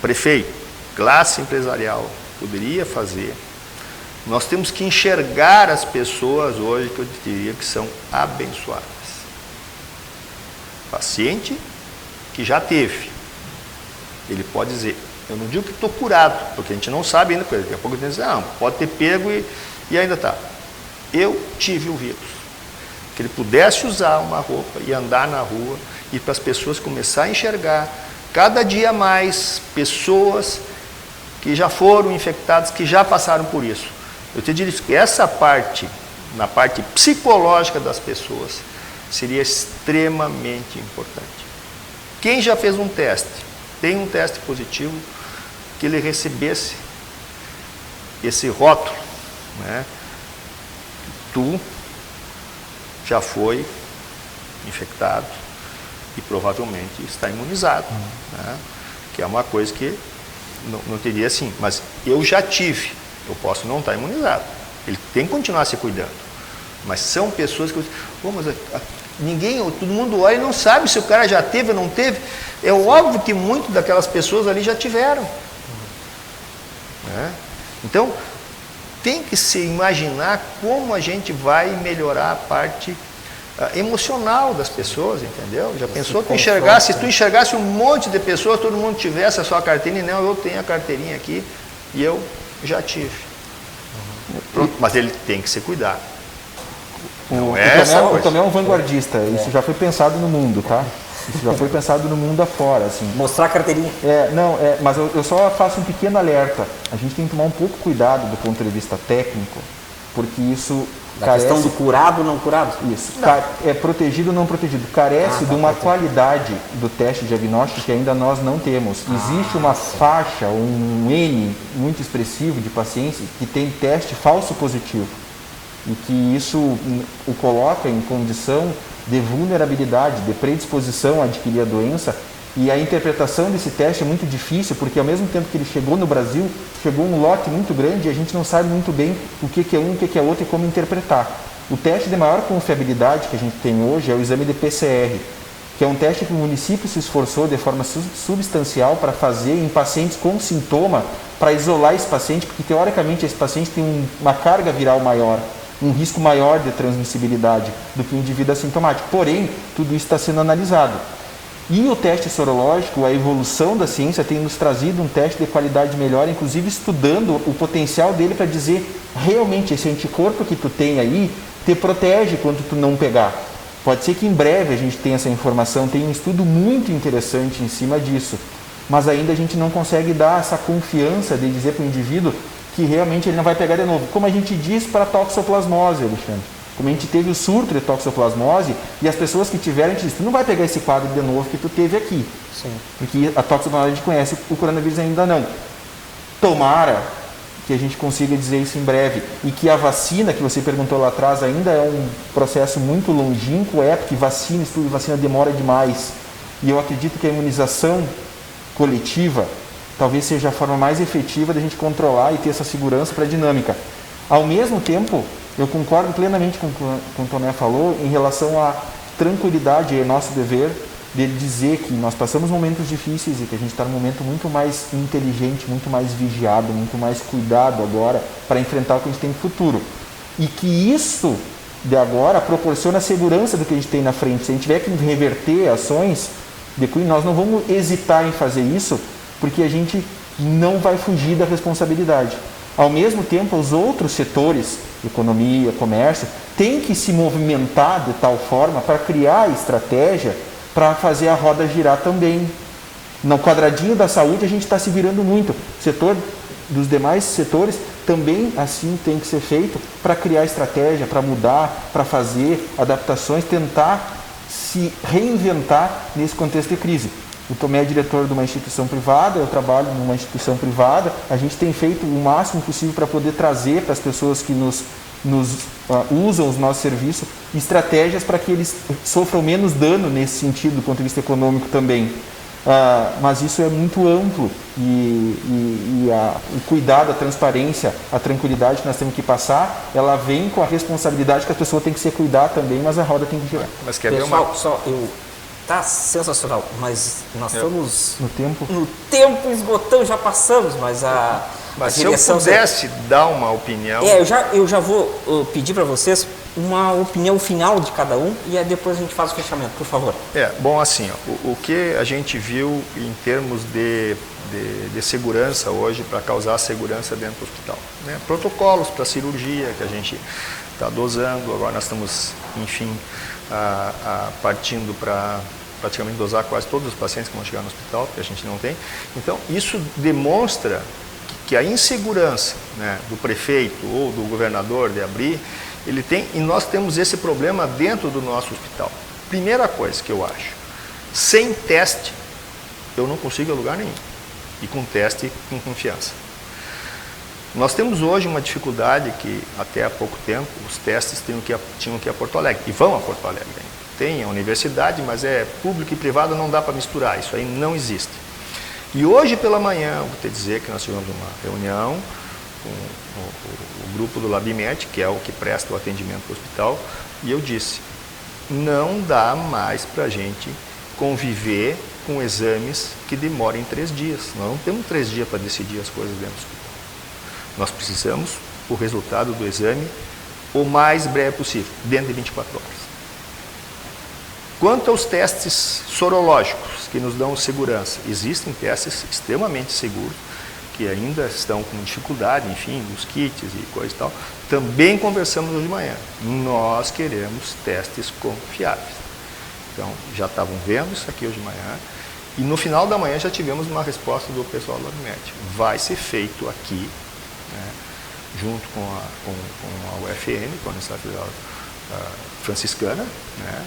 prefeito, classe empresarial poderia fazer, nós temos que enxergar as pessoas hoje que eu diria que são abençoadas. Paciente que já teve, ele pode dizer, eu não digo que estou curado, porque a gente não sabe ainda, daqui a pouco ele diz, pode ter pego e ainda está. Eu tive o vírus. Que ele pudesse usar uma roupa e andar na rua e para as pessoas começar a enxergar cada dia mais pessoas que já foram infectadas, que já passaram por isso. Eu te diria que essa parte, na parte psicológica das pessoas, seria extremamente importante. Quem já fez um teste, tem um teste positivo, que ele recebesse esse rótulo, né? Tu já foi infectado e provavelmente está imunizado, né? Que é uma coisa que não teria assim, mas eu já tive, eu posso não estar imunizado, ele tem que continuar se cuidando, mas são pessoas que, todo mundo olha e não sabe se o cara já teve ou não teve, é óbvio que muitas daquelas pessoas ali já tiveram, né? Então, tem que se imaginar como a gente vai melhorar a parte emocional das pessoas, entendeu? Já pensou tu enxergasse, se tu enxergasse um monte de pessoas, todo mundo tivesse a sua carteirinha, não, eu tenho a carteirinha aqui e eu já tive. Pronto, mas ele tem que se cuidar. O Tomé é um vanguardista, isso já foi pensado no mundo, tá? Isso já foi pensado no mundo afora, assim. Mostrar a carteirinha. Mas eu só faço um pequeno alerta. A gente tem que tomar um pouco cuidado do ponto de vista técnico, porque isso da questão do curado ou não curado? Isso. É protegido ou não protegido. Carece de uma qualidade do teste diagnóstico que ainda nós não temos. Existe uma faixa, um N muito expressivo de pacientes que tem teste falso positivo. E que isso o coloca em condição de vulnerabilidade, de predisposição a adquirir a doença, e a interpretação desse teste é muito difícil, porque ao mesmo tempo que ele chegou no Brasil, chegou um lote muito grande e a gente não sabe muito bem o que é um, o que é outro e como interpretar. O teste de maior confiabilidade que a gente tem hoje é o exame de PCR, que que é um teste que o município se esforçou de forma substancial para fazer em pacientes com sintoma, para isolar esse paciente, porque teoricamente esse paciente tem uma carga viral maior, um risco maior de transmissibilidade do que o indivíduo assintomático. Porém, tudo isso está sendo analisado. E o teste sorológico, a evolução da ciência tem nos trazido um teste de qualidade melhor, inclusive estudando o potencial dele para dizer realmente esse anticorpo que tu tem aí te protege quando tu não pegar. Pode ser que em breve a gente tenha essa informação, tem um estudo muito interessante em cima disso, mas ainda a gente não consegue dar essa confiança de dizer para o indivíduo que realmente ele não vai pegar de novo. Como a gente diz para a toxoplasmose, Alexandre. Como a gente teve o surto de toxoplasmose e as pessoas que tiveram, a gente diz, tu não vai pegar esse quadro de novo que tu teve aqui. Sim. Porque a toxoplasmose a gente conhece, o coronavírus ainda não. Tomara que a gente consiga dizer isso em breve. E que a vacina, que você perguntou lá atrás, ainda é um processo muito longínquo, porque vacina, estudo de vacina demora demais. E eu acredito que a imunização coletiva talvez seja a forma mais efetiva de a gente controlar e ter essa segurança para a dinâmica. Ao mesmo tempo, eu concordo plenamente com o Tomé falou em relação à tranquilidade, é nosso dever de dizer que nós passamos momentos difíceis e que a gente está num momento muito mais inteligente, muito mais vigiado, muito mais cuidado agora para enfrentar o que a gente tem no futuro. E que isso de agora proporciona a segurança do que a gente tem na frente. Se a gente tiver que reverter ações, nós não vamos hesitar em fazer isso, porque a gente não vai fugir da responsabilidade. Ao mesmo tempo, os outros setores, economia, comércio, têm que se movimentar de tal forma para criar estratégia para fazer a roda girar também. No quadradinho da saúde a gente está se virando muito. O setor dos demais setores também assim tem que ser feito para criar estratégia, para mudar, para fazer adaptações, tentar se reinventar nesse contexto de crise. O Tomé é diretor de uma instituição privada, eu trabalho numa instituição privada, a gente tem feito o máximo possível para poder trazer para as pessoas que nos usam os nossos serviços estratégias para que eles sofram menos dano nesse sentido, do ponto de vista econômico também. Mas isso é muito amplo e o cuidado, a transparência, a tranquilidade que nós temos que passar, ela vem com a responsabilidade que a pessoa tem que se cuidar também, mas a roda tem que girar. Mas quer Pessoal, tá sensacional, mas nós estamos no tempo esgotando, já passamos, mas a direção... Se eu pudesse dar uma opinião... eu já vou pedir para vocês uma opinião final de cada um e aí depois a gente faz o fechamento, por favor. Bom, assim, o que a gente viu em termos de segurança hoje para causar segurança dentro do hospital, né? Protocolos para cirurgia que a gente está dosando, agora nós estamos, enfim, partindo para praticamente dosar quase todos os pacientes que vão chegar no hospital, porque a gente não tem. Então, isso demonstra que a insegurança, né, do prefeito ou do governador de abrir, ele tem, e nós temos esse problema dentro do nosso hospital. Primeira coisa que eu acho, sem teste, eu não consigo ir a lugar nenhum. E com teste, com confiança. Nós temos hoje uma dificuldade que, até há pouco tempo, os testes tinham que ir a Porto Alegre, e vão a Porto Alegre. Tem a universidade, mas é público e privado, não dá para misturar, isso aí não existe. E hoje pela manhã, vou te dizer que nós tivemos uma reunião com o grupo do LabMed, que é o que presta o atendimento do hospital, e eu disse, não dá mais para a gente conviver com exames que demorem 3 dias. Nós não temos 3 dias para decidir as coisas dentro do hospital. Nós precisamos o resultado do exame o mais breve possível, dentro de 24 horas. Quanto aos testes sorológicos, que nos dão segurança, existem testes extremamente seguros, que ainda estão com dificuldade, enfim, os kits e coisa e tal. Também conversamos hoje de manhã. Nós queremos testes confiáveis. Então, já estavam vendo isso aqui hoje de manhã. E no final da manhã já tivemos uma resposta do pessoal do LabMed. Vai ser feito aqui, né, junto com a UFN, com a Universidade Federal Franciscana, né,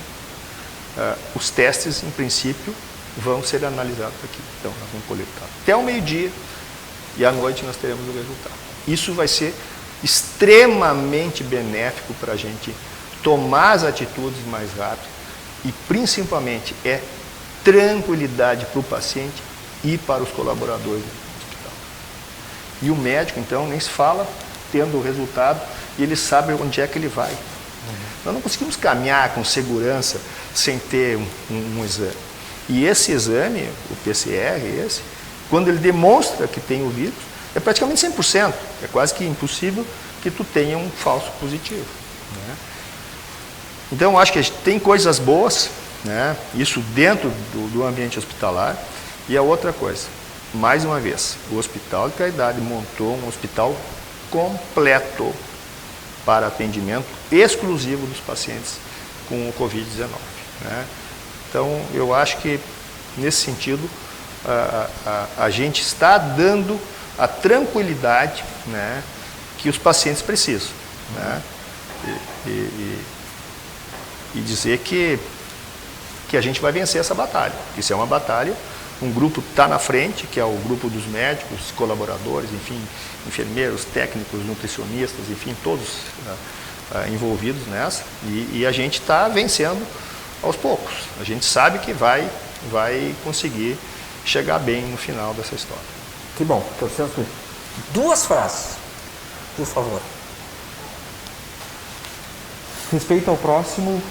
os testes, em princípio, vão ser analisados aqui. Então, nós vamos coletar até o meio-dia e à noite nós teremos o resultado. Isso vai ser extremamente benéfico para a gente tomar as atitudes mais rápido e, principalmente, tranquilidade para o paciente e para os colaboradores do hospital. E o médico, então, nem se fala, tendo o resultado, e ele sabe onde é que ele vai. Nós não conseguimos caminhar com segurança sem ter um exame. E esse exame, o PCR, quando ele demonstra que tem o vírus, é praticamente 100%. É quase que impossível que tu tenha um falso positivo, né? Então, acho que tem coisas boas, né? Isso dentro do ambiente hospitalar. E a outra coisa, mais uma vez, o Hospital de Caridade montou um hospital completo para atendimento exclusivo dos pacientes com o Covid-19, né? Então, eu acho que, nesse sentido, a gente está dando a tranquilidade, né, que os pacientes precisam, né? E dizer que a gente vai vencer essa batalha. Isso é uma batalha, um grupo está na frente, que é o grupo dos médicos, colaboradores, enfim, enfermeiros, técnicos, nutricionistas, enfim, todos envolvidos nessa, e a gente está vencendo aos poucos. A gente sabe que vai conseguir chegar bem no final dessa história. Que bom. Torcemos por 2 frases, por favor. Respeito ao próximo,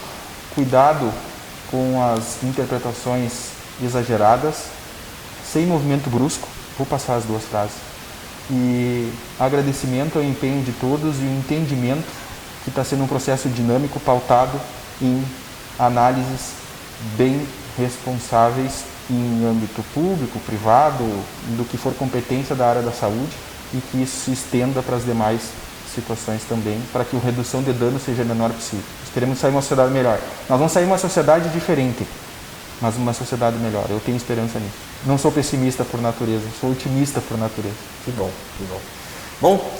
cuidado com as interpretações exageradas, sem movimento brusco, vou passar as 2 frases, e agradecimento ao empenho de todos e o entendimento que está sendo um processo dinâmico pautado em análises bem responsáveis em âmbito público, privado, do que for competência da área da saúde, e que isso se estenda para as demais situações também, para que a redução de dano seja a menor possível. Nós queremos sair uma sociedade melhor. Nós vamos sair uma sociedade diferente, mas uma sociedade melhor. Eu tenho esperança nisso. Não sou pessimista por natureza, sou otimista por natureza. Que bom, que bom. Bom,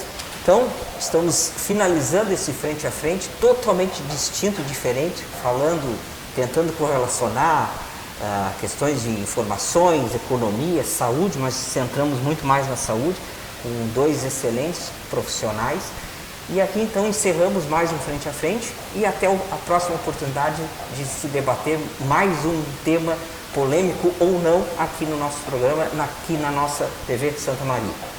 então estamos finalizando esse frente a frente, totalmente distinto, diferente, tentando correlacionar questões de informações, economia, saúde, mas centramos muito mais na saúde, com 2 excelentes profissionais. E aqui então encerramos mais um frente a frente e até a próxima oportunidade de se debater mais um tema polêmico ou não aqui no nosso programa, aqui na nossa TV Santa Maria.